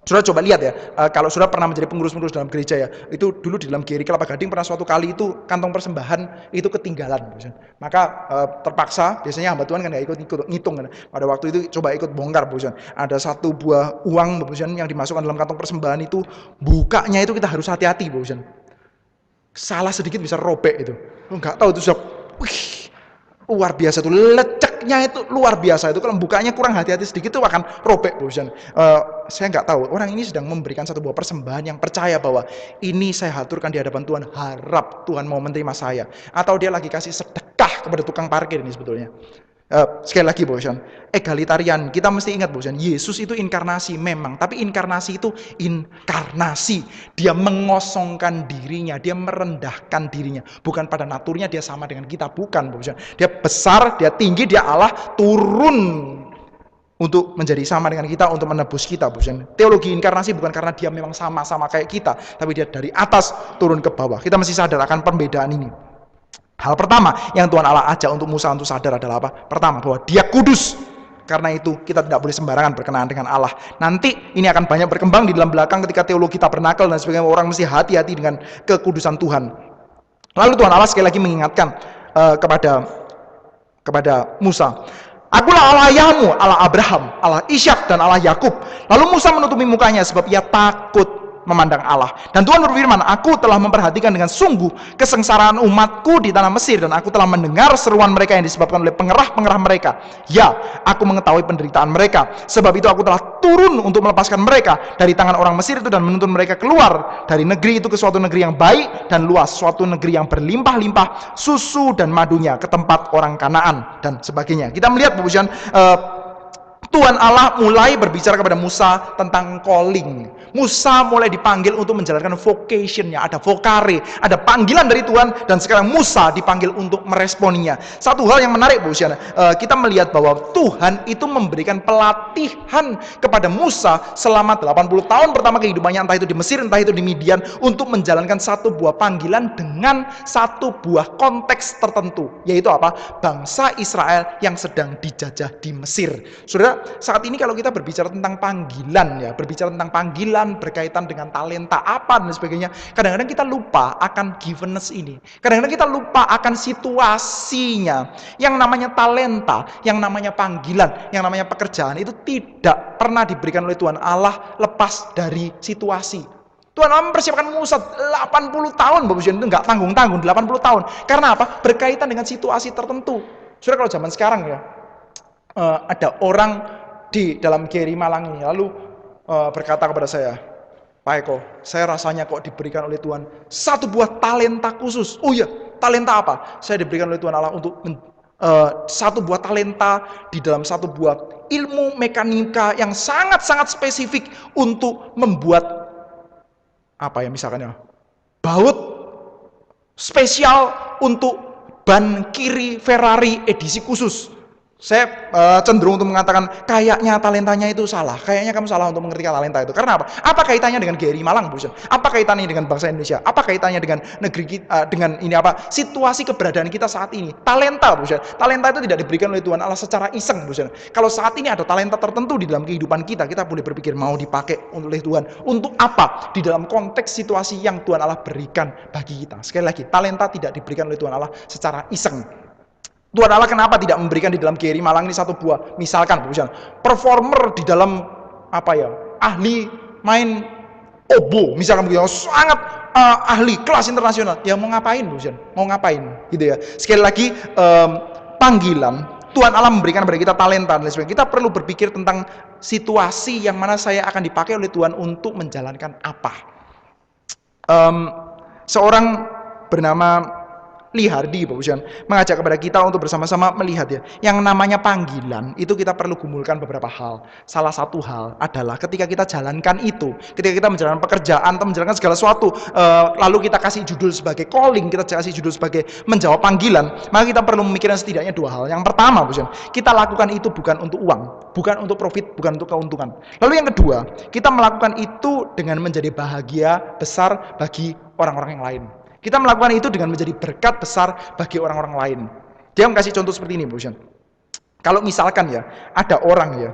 Saudara coba lihat ya, kalau saudara pernah menjadi pengurus-pengurus dalam gereja ya, itu dulu di dalam GRI Kelapa Gading pernah suatu kali itu kantong persembahan itu ketinggalan, maka terpaksa biasanya hamba Tuhan kan nggak ikut ngitung kan. Pada waktu itu coba ikut bongkar, ada satu buah uang yang dimasukkan dalam kantong persembahan itu, bukanya itu kita harus hati-hati, salah sedikit bisa robek itu, nggak tahu itu sudah, luar biasa itu, leceknya itu luar biasa itu, kalau bukanya kurang hati-hati sedikit itu akan robek, saya nggak tahu, orang ini sedang memberikan satu buah persembahan yang percaya bahwa ini saya haturkan di hadapan Tuhan, harap Tuhan mau menerima saya, atau dia lagi kasih sedekah kepada tukang parkir ini sebetulnya. Sekali lagi egalitarian, kita mesti ingat Yesus itu inkarnasi memang, tapi inkarnasi itu inkarnasi, dia mengosongkan dirinya, dia merendahkan dirinya, bukan pada naturnya dia sama dengan kita, bukan dia besar, dia tinggi, dia Allah, turun untuk menjadi sama dengan kita, untuk menebus kita. Teologi inkarnasi bukan karena dia memang sama-sama kayak kita, tapi dia dari atas turun ke bawah. Kita mesti sadar akan perbedaan ini. Hal pertama yang Tuhan Allah ajak untuk Musa untuk sadar adalah apa? Pertama, bahwa dia kudus. Karena itu kita tidak boleh sembarangan berkenaan dengan Allah. Nanti ini akan banyak berkembang di dalam belakang ketika teologi tabernakel dan sebagainya, orang mesti hati-hati dengan kekudusan Tuhan. Lalu Tuhan Allah sekali lagi mengingatkan kepada Musa, Akulah Allah Ayahmu, Allah Abraham, Allah Ishak dan Allah Yakub. Lalu Musa menutupi mukanya sebab ia takut memandang Allah. Dan Tuhan berfirman, Aku telah memperhatikan dengan sungguh kesengsaraan umatku di tanah Mesir, dan aku telah mendengar seruan mereka yang disebabkan oleh pengerah-pengerah mereka. Ya, aku mengetahui penderitaan mereka. Sebab itu aku telah turun untuk melepaskan mereka dari tangan orang Mesir itu dan menuntun mereka keluar dari negeri itu ke suatu negeri yang baik dan luas, suatu negeri yang berlimpah-limpah susu dan madunya, ke tempat orang Kanaan dan sebagainya. Kita melihat Tuhan Allah mulai berbicara kepada Musa tentang calling. Musa mulai dipanggil untuk menjalankan vocation-nya, ada vokare, ada panggilan dari Tuhan, dan sekarang Musa dipanggil untuk meresponinya. Satu hal yang menarik, kita melihat bahwa Tuhan itu memberikan pelatihan kepada Musa selama 80 tahun pertama kehidupannya, entah itu di Mesir, entah itu di Midian, untuk menjalankan satu buah panggilan dengan satu buah konteks tertentu, yaitu apa? Bangsa Israel yang sedang dijajah di Mesir. Saudara, saat ini kalau kita berbicara tentang panggilan, berkaitan dengan talenta apa dan sebagainya, kadang-kadang kita lupa akan givenness ini. Kadang-kadang kita lupa akan situasinya. Yang namanya talenta, yang namanya panggilan, yang namanya pekerjaan itu tidak pernah diberikan oleh Tuhan Allah lepas dari situasi. Tuhan Allah mempersiapkan Musa 80 tahun, Bapak Ibu, itu nggak tanggung-tanggung 80 tahun. Karena apa? Berkaitan dengan situasi tertentu. Saudara, kalau zaman sekarang ya, ada orang di dalam GRI Malang ini lalu berkata kepada saya, Pak Eko, saya rasanya kok diberikan oleh Tuhan satu buah talenta khusus. Oh iya, talenta apa? Saya diberikan oleh Tuhan Allah untuk satu buah talenta di dalam satu buah ilmu mekanika yang sangat-sangat spesifik untuk membuat apa ya, misalkan ya, baut spesial untuk ban kiri Ferrari edisi khusus. Saya cenderung untuk mengatakan kayaknya talentanya itu salah. Kayaknya kamu salah untuk mengerti talenta itu. Karena apa? Apa kaitannya dengan GRI Malang, Bu? Apa kaitannya dengan bangsa Indonesia? Apa kaitannya dengan negeri kita, dengan ini apa? Situasi keberadaan kita saat ini. Talenta, Bu. Talenta itu tidak diberikan oleh Tuhan Allah secara iseng, Bu. Kalau saat ini ada talenta tertentu di dalam kehidupan kita, kita boleh berpikir mau dipakai oleh Tuhan untuk apa? Di dalam konteks situasi yang Tuhan Allah berikan bagi kita. Sekali lagi, talenta tidak diberikan oleh Tuhan Allah secara iseng. Tuhan Allah kenapa tidak memberikan di dalam GRI Malang ini satu buah, misalkan performer di dalam apa ya, ahli main obo, misalkan begitu, sangat ahli kelas internasional, ya mau ngapain, mau ngapain, gitu ya. Sekali lagi, panggilan Tuhan Allah memberikan kepada kita talenta dan sebagainya. Kita perlu berpikir tentang situasi yang mana saya akan dipakai oleh Tuhan untuk menjalankan apa. Seorang bernama Lee Hardy, mengajak kepada kita untuk bersama-sama melihat ya, yang namanya panggilan itu kita perlu gumulkan beberapa hal. Salah satu hal adalah ketika kita jalankan itu, ketika kita menjalankan pekerjaan atau menjalankan segala sesuatu, lalu kita kasih judul sebagai calling, kita kasih judul sebagai menjawab panggilan, maka kita perlu memikirkan setidaknya dua hal. Yang pertama, kita lakukan itu bukan untuk uang, bukan untuk profit, bukan untuk keuntungan. Lalu yang kedua, kita melakukan itu dengan menjadi bahagia besar bagi orang-orang yang lain. Kita melakukan itu dengan menjadi berkat besar bagi orang-orang lain. Dia kasih contoh seperti ini, Bos. Kalau misalkan ya, ada orang ya,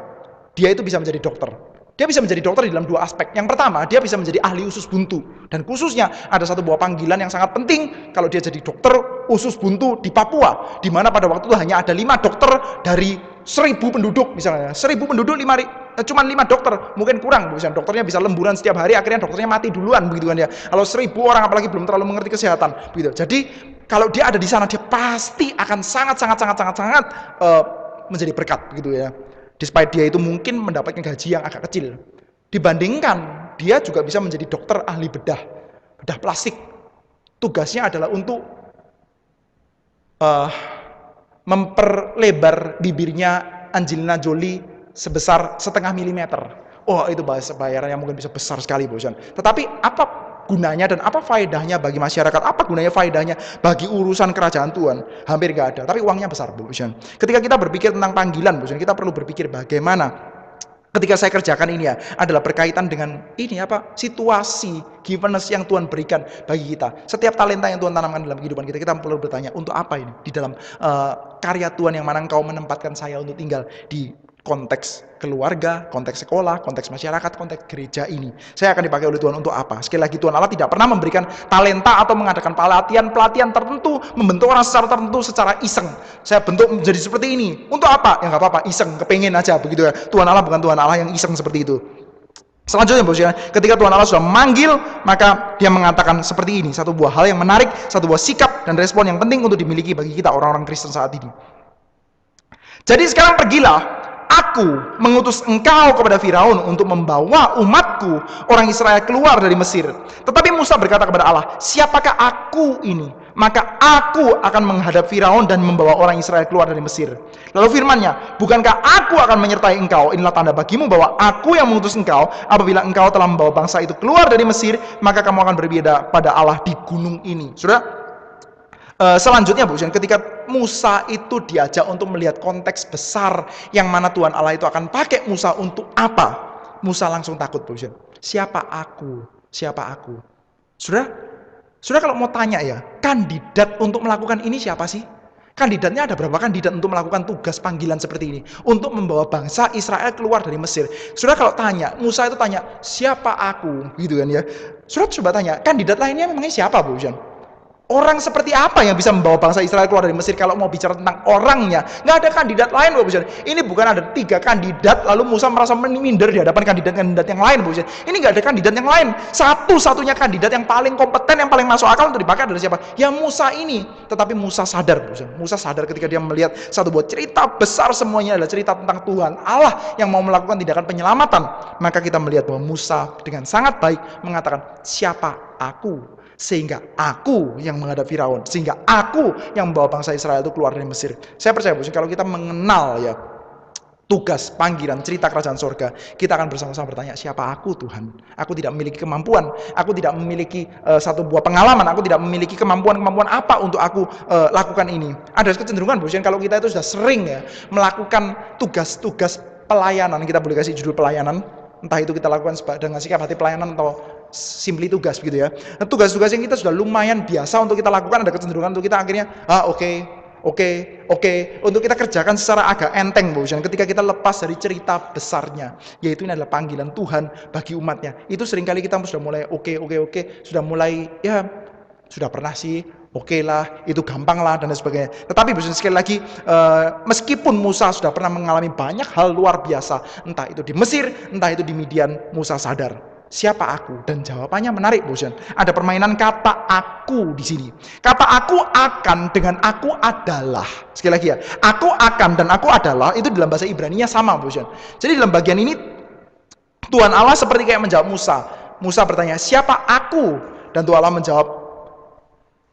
dia itu bisa menjadi dokter. Dia bisa menjadi dokter di dalam dua aspek. Yang pertama, dia bisa menjadi ahli usus buntu. Dan khususnya ada satu buah panggilan yang sangat penting kalau dia jadi dokter usus buntu di Papua, di mana pada waktu itu hanya ada 5 dokter dari 1000 penduduk misalnya. 1000 penduduk cuma 5 dokter, mungkin kurang, misalnya dokternya bisa lemburan setiap hari, akhirnya dokternya mati duluan begitu kan ya. Kalau 1000 orang apalagi belum terlalu mengerti kesehatan begitu. Jadi kalau dia ada di sana, dia pasti akan sangat menjadi berkat begitu ya. Despite dia itu mungkin mendapatkan gaji yang agak kecil, dibandingkan dia juga bisa menjadi dokter ahli bedah plastik. Tugasnya adalah untuk memperlebar bibirnya Angelina Jolie sebesar 0,5 milimeter. Oh, itu bayarannya mungkin bisa besar sekali, Bosan. Tetapi apa gunanya dan apa faedahnya bagi masyarakat? Apa gunanya faedahnya bagi urusan kerajaan Tuhan? Hampir nggak ada. Tapi uangnya besar, Bosan. Ketika kita berpikir tentang panggilan, Bosan, kita perlu berpikir bagaimana ketika saya kerjakan ini ya, adalah berkaitan dengan ini situasi, givenness yang Tuhan berikan bagi kita. Setiap talenta yang Tuhan tanamkan dalam kehidupan kita, kita perlu bertanya, untuk apa ini? Di dalam karya Tuhan yang mana Engkau menempatkan saya untuk tinggal di konteks keluarga, konteks sekolah, konteks masyarakat, konteks gereja ini. Saya akan dipakai oleh Tuhan untuk apa? Sekali lagi, Tuhan Allah tidak pernah memberikan talenta atau mengadakan pelatihan tertentu, membentuk orang secara tertentu secara iseng. Saya bentuk menjadi seperti ini. Untuk apa? Ya nggak apa-apa, iseng, kepengen aja begitu ya. Tuhan Allah bukan Tuhan Allah yang iseng seperti itu. Selanjutnya, Bos, ketika Tuhan Allah sudah memanggil, maka Dia mengatakan seperti ini, satu buah hal yang menarik, satu buah sikap dan respon yang penting untuk dimiliki bagi kita orang-orang Kristen saat ini. Jadi sekarang pergilah, aku mengutus engkau kepada Firaun untuk membawa umatku, orang Israel, keluar dari Mesir. Tetapi Musa berkata kepada Allah, siapakah aku ini? Maka aku akan menghadap Firaun dan membawa orang Israel keluar dari Mesir. Lalu firman-Nya, bukankah aku akan menyertai engkau? Inilah tanda bagimu bahwa aku yang mengutus engkau. Apabila engkau telah membawa bangsa itu keluar dari Mesir, maka kamu akan berbeda pada Allah di gunung ini. Saudara, selanjutnya, Bu, ketika Musa itu diajak untuk melihat konteks besar yang mana Tuhan Allah itu akan pakai Musa untuk apa, Musa langsung takut, Bu. Siapa aku? Siapa aku? Saudara kalau mau tanya ya, kandidat untuk melakukan ini siapa sih? Kandidatnya ada berapa kandidat untuk melakukan tugas panggilan seperti ini, untuk membawa bangsa Israel keluar dari Mesir? Saudara kalau tanya, Musa itu tanya, siapa aku? Gitu kan ya. Saudara coba tanya, kandidat lainnya memangnya siapa, Bu? Orang seperti apa yang bisa membawa bangsa Israel keluar dari Mesir? Kalau mau bicara tentang orangnya, nggak ada kandidat lain, Bu. Ini bukan ada 3 kandidat lalu Musa merasa minder di hadapan kandidat-kandidat yang lain, Bu. Ini nggak ada kandidat yang lain. Satu-satunya kandidat yang paling kompeten, yang paling masuk akal untuk dipakai adalah siapa? Ya Musa ini. Tetapi Musa sadar, Bu. Musa sadar ketika dia melihat satu buah cerita besar, semuanya adalah cerita tentang Tuhan Allah yang mau melakukan tindakan penyelamatan. Maka kita melihat bahwa Musa dengan sangat baik mengatakan, siapa aku? Sehingga aku yang menghadap Firaun, sehingga aku yang membawa bangsa Israel itu keluar dari Mesir. Saya percaya, Bu, kalau kita mengenal ya tugas, panggilan, cerita kerajaan sorga, kita akan bersama-sama bertanya, siapa aku, Tuhan? Aku tidak memiliki kemampuan, aku tidak memiliki satu buah pengalaman, aku tidak memiliki kemampuan apa untuk aku lakukan ini. Ada kecenderungan, Bu, kalau kita itu sudah sering ya melakukan tugas-tugas pelayanan, kita boleh kasih judul pelayanan, entah itu kita lakukan dengan sikap hati pelayanan atau simply tugas begitu ya. Nah, tugas-tugas yang kita sudah lumayan biasa untuk kita lakukan, ada kecenderungan untuk kita akhirnya oke untuk kita kerjakan secara agak enteng, Bu. Ketika kita lepas dari cerita besarnya, yaitu ini adalah panggilan Tuhan bagi umatnya. Itu seringkali kita sudah mulai oke, sudah mulai ya sudah pernah sih, oke lah, itu gampang lah dan sebagainya. Tetapi sekali lagi, meskipun Musa sudah pernah mengalami banyak hal luar biasa, entah itu di Mesir, entah itu di Midian, Musa sadar, siapa aku? Dan jawabannya menarik, Bu. Ada permainan kata aku di sini. Kata aku akan dengan aku adalah. Sekali lagi ya, aku akan dan aku adalah itu dalam bahasa Ibrani-nya sama, Bu. Jadi dalam bagian ini Tuhan Allah seperti kayak menjawab Musa. Musa bertanya, siapa aku? Dan Tuhan Allah menjawab,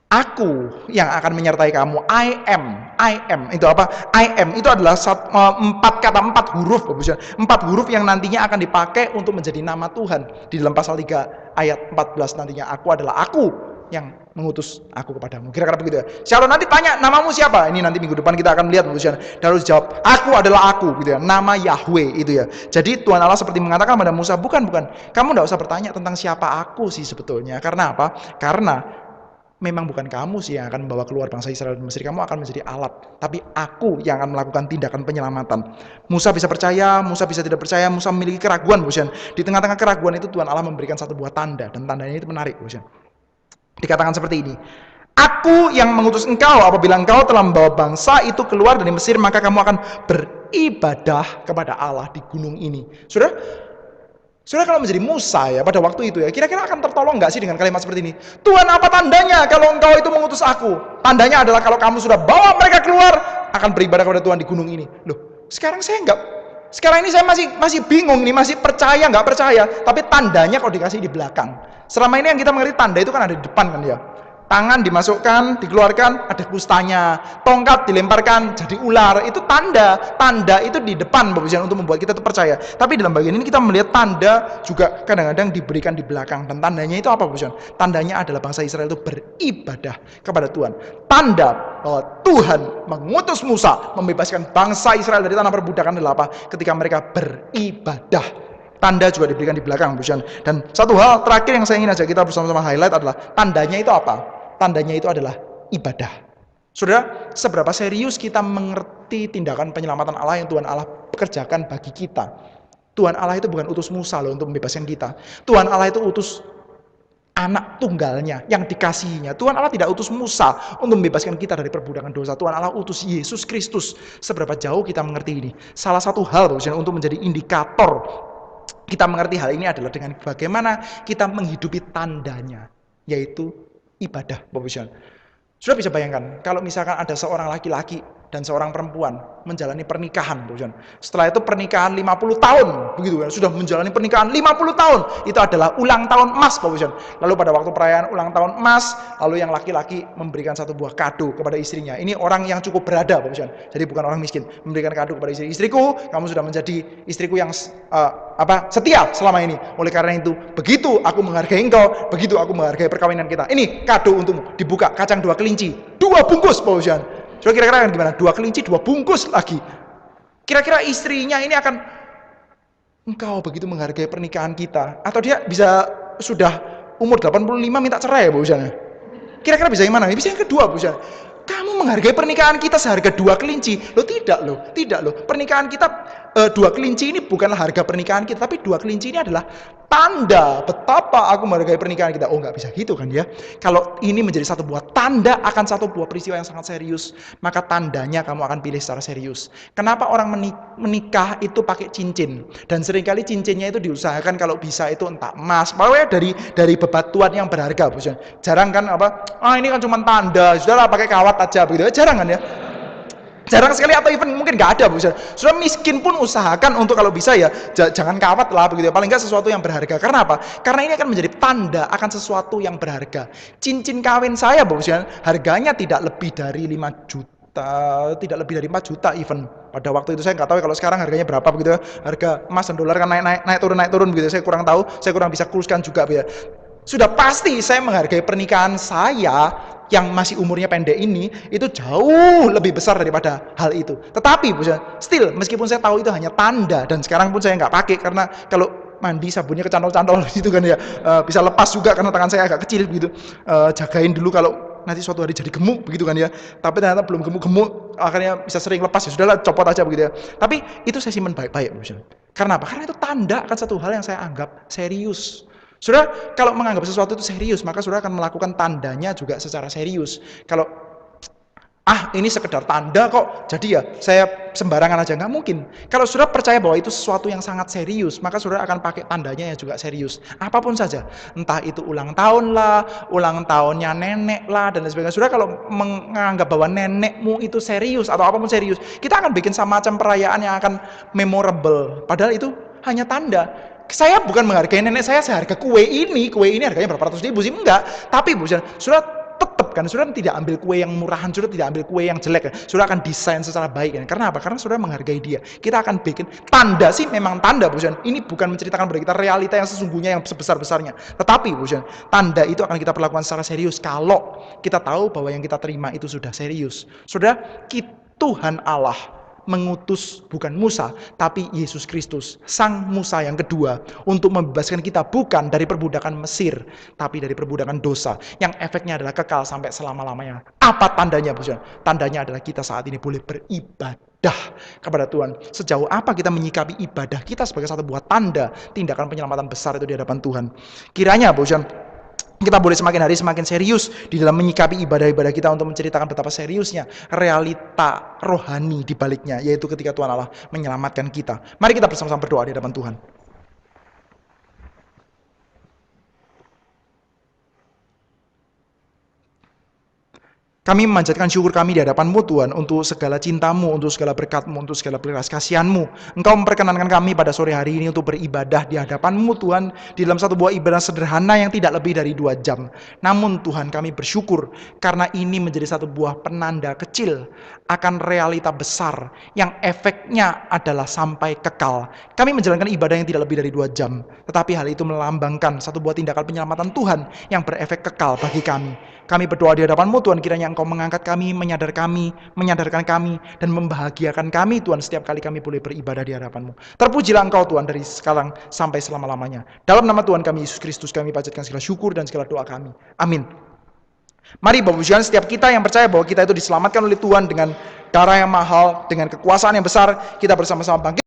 aku yang akan menyertai kamu. I am itu apa? I am itu adalah 4 huruf, 4 huruf yang nantinya akan dipakai untuk menjadi nama Tuhan. Di dalam pasal 3 ayat 14 nantinya, aku adalah aku yang mengutus aku kepadamu. Kira-kira begitu ya. Kalau nanti tanya namamu siapa? Ini nanti minggu depan kita akan lihat, dan harus jawab, aku adalah aku gitu ya. Nama Yahweh itu ya. Jadi Tuhan Allah seperti mengatakan pada Musa, bukan. Kamu enggak usah bertanya tentang siapa aku sih sebetulnya. Karena apa? Karena memang bukan kamu sih yang akan membawa keluar bangsa Israel dari Mesir, kamu akan menjadi alat, tapi aku yang akan melakukan tindakan penyelamatan. Musa bisa percaya, Musa bisa tidak percaya, Musa memiliki keraguan, Bukan? Di tengah-tengah keraguan itu Tuhan Allah memberikan satu buah tanda, dan tandanya itu menarik, Bukan? Dikatakan seperti ini, aku yang mengutus engkau, apabila engkau telah membawa bangsa itu keluar dari Mesir, maka kamu akan beribadah kepada Allah di gunung ini. Saudara kalau menjadi Musa ya pada waktu itu ya, kira-kira akan tertolong nggak sih dengan kalimat seperti ini? Tuhan, apa tandanya kalau engkau itu mengutus aku? Tandanya adalah kalau kamu sudah bawa mereka keluar, akan beribadah kepada Tuhan di gunung ini. Loh, sekarang ini saya masih bingung nih, masih percaya nggak percaya, tapi tandanya kalau dikasih di belakang. Selama ini yang kita mengerti tanda itu kan ada di depan kan ya. Tangan dimasukkan, dikeluarkan, ada kustanya. Tongkat dilemparkan, jadi ular. Itu tanda. Tanda itu di depan, Bapak Ibu, untuk membuat kita itu percaya. Tapi dalam bagian ini kita melihat tanda juga kadang-kadang diberikan di belakang. Dan tandanya itu apa, Bapak Ibu? Tandanya adalah bangsa Israel itu beribadah kepada Tuhan. Tanda bahwa Tuhan mengutus Musa membebaskan bangsa Israel dari tanah perbudakan adalah apa? Ketika mereka beribadah. Tanda juga diberikan di belakang, Bapak Ibu. Dan satu hal terakhir yang saya ingin ajak kita bersama-sama highlight adalah tandanya itu apa? Tandanya itu adalah ibadah. Saudara, seberapa serius kita mengerti tindakan penyelamatan Allah yang Tuhan Allah pekerjakan bagi kita. Tuhan Allah itu bukan utus Musa loh untuk membebaskan kita. Tuhan Allah itu utus anak tunggalnya yang dikasihinya. Tuhan Allah tidak utus Musa untuk membebaskan kita dari perbudakan dosa. Tuhan Allah utus Yesus Kristus. Seberapa jauh kita mengerti ini. Salah satu hal untuk menjadi indikator kita mengerti hal ini adalah dengan bagaimana kita menghidupi tandanya, yaitu ibadah, Bapak Ibu. Sudah bisa bayangkan kalau misalkan ada seorang laki-laki dan seorang perempuan menjalani pernikahan, Bapak Ibu. Setelah itu pernikahan 50 tahun, begitu kan? Sudah menjalani pernikahan 50 tahun. Itu adalah ulang tahun emas, Bapak Ibu. Lalu pada waktu perayaan ulang tahun emas, lalu yang laki-laki memberikan satu buah kado kepada istrinya. Ini orang yang cukup berada, Bapak Ibu. Jadi bukan orang miskin, memberikan kado kepada istri. Istriku, kamu sudah menjadi istriku yang setia selama ini. Oleh karena itu, begitu aku menghargai engkau, begitu aku menghargai perkawinan kita. Ini kado untukmu. Dibuka kacang 2 kelinci, 2 bungkus, Bapak Ibu. Coba kira-kira gimana? 2 kelinci, 2 bungkus lagi. Kira-kira istrinya ini akan, engkau begitu menghargai pernikahan kita, atau dia bisa sudah umur 85 minta cerai, Bapak Ibu. Kira-kira bisa yang mana? Bisa yang kedua, Bapak Ibu. Kamu menghargai pernikahan kita seharga 2 kelinci. Tidak loh. Pernikahan kita 2 kelinci ini bukanlah harga pernikahan kita, tapi 2 kelinci ini adalah tanda betapa aku menghargai pernikahan kita. Oh, nggak bisa gitu kan ya. Kalau ini menjadi satu buah tanda akan satu buah peristiwa yang sangat serius, maka tandanya kamu akan pilih secara serius. Kenapa orang menikah itu pakai cincin? Dan seringkali cincinnya itu diusahakan kalau bisa itu entah emas, pokoknya dari bebatuan yang berharga, Bu. Jarang kan ini kan cuma tanda, sudahlah pakai kawat aja begitu. Jarang kan ya? Jarang sekali atau even mungkin nggak ada, Bu. Sudah miskin pun usahakan untuk kalau bisa ya jangan kawat lah begitu. Paling nggak sesuatu yang berharga. Karena apa? Karena ini akan menjadi tanda akan sesuatu yang berharga. Cincin kawin saya, Bu, harganya tidak lebih dari 5 juta, tidak lebih dari 4 juta even. Pada waktu itu saya nggak tahu kalau sekarang harganya berapa begitu ya. Harga emas dan dolar kan naik turun begitu. Saya kurang tahu, saya kurang bisa kurskan juga, Bu ya. Sudah pasti saya menghargai pernikahan saya yang masih umurnya pendek ini itu jauh lebih besar daripada hal itu. Tetapi still meskipun saya tahu itu hanya tanda, dan sekarang pun saya nggak pakai karena kalau mandi sabunnya kecantol-cantol gitu kan ya, bisa lepas juga karena tangan saya agak kecil begitu. Jagain dulu kalau nanti suatu hari jadi gemuk begitu kan ya, tapi ternyata belum gemuk akhirnya bisa sering lepas, ya sudahlah copot aja begitu ya. Tapi itu saya simpan baik-baik. Karena apa? Karena itu tanda akan satu hal yang saya anggap serius. Saudara, kalau menganggap sesuatu itu serius, maka saudara akan melakukan tandanya juga secara serius. Kalau ini sekedar tanda kok, jadi ya saya sembarangan aja, nggak mungkin. Kalau saudara percaya bahwa itu sesuatu yang sangat serius, maka saudara akan pakai tandanya yang juga serius. Apapun saja, entah itu ulang tahun lah, ulang tahunnya nenek lah, dan lain sebagainya. Saudara kalau menganggap bahwa nenekmu itu serius atau apapun serius, kita akan bikin semacam perayaan yang akan memorable. Padahal itu hanya tanda. Saya bukan menghargai nenek saya seharga kue ini harganya berapa ratus ribu sih, enggak. Tapi saudara tetap kan, saudara tidak ambil kue yang murahan, saudara tidak ambil kue yang jelek, saudara akan desain secara baik kan. Karena apa? Karena saudara menghargai dia. Kita akan bikin tanda sih, memang tanda, ini bukan menceritakan bagi kita realita yang sesungguhnya yang sebesar-besarnya. Tetapi tanda itu akan kita perlakukan secara serius kalau kita tahu bahwa yang kita terima itu sudah serius. Saudara, Tuhan Allah mengutus bukan Musa, tapi Yesus Kristus, Sang Musa yang kedua, untuk membebaskan kita bukan dari perbudakan Mesir, tapi dari perbudakan dosa, yang efeknya adalah kekal sampai selama-lamanya. Apa tandanya, Bos? Tandanya adalah kita saat ini boleh beribadah kepada Tuhan. Sejauh apa kita menyikapi ibadah kita sebagai satu buah tanda tindakan penyelamatan besar itu di hadapan Tuhan. Kiranya, Bos, kita boleh semakin hari semakin serius di dalam menyikapi ibadah-ibadah kita untuk menceritakan betapa seriusnya realita rohani di baliknya, yaitu ketika Tuhan Allah menyelamatkan kita. Mari kita bersama-sama berdoa di hadapan Tuhan. Kami memanjatkan syukur kami di hadapan-Mu Tuhan untuk segala cinta-Mu, untuk segala berkat-Mu, untuk segala belas kasihan-Mu. Engkau memperkenankan kami pada sore hari ini untuk beribadah di hadapan-Mu Tuhan, di dalam satu buah ibadah sederhana yang tidak lebih dari 2 jam. Namun Tuhan, kami bersyukur karena ini menjadi satu buah penanda kecil akan realita besar yang efeknya adalah sampai kekal. Kami menjalankan ibadah yang tidak lebih dari 2 jam, tetapi hal itu melambangkan satu buah tindakan penyelamatan Tuhan yang berefek kekal bagi kami. Kami berdoa di hadapan-Mu Tuhan, kiranya Engkau mengangkat kami, menyadarkan kami, dan membahagiakan kami Tuhan setiap kali kami boleh beribadah di hadapan-Mu. Terpujilah Engkau Tuhan dari sekarang sampai selama-lamanya. Dalam nama Tuhan kami Yesus Kristus kami panjatkan segala syukur dan segala doa kami. Amin. Mari Bapak Ibu sekalian, setiap kita yang percaya bahwa kita itu diselamatkan oleh Tuhan dengan darah yang mahal, dengan kekuasaan yang besar, kita bersama-sama bangkit.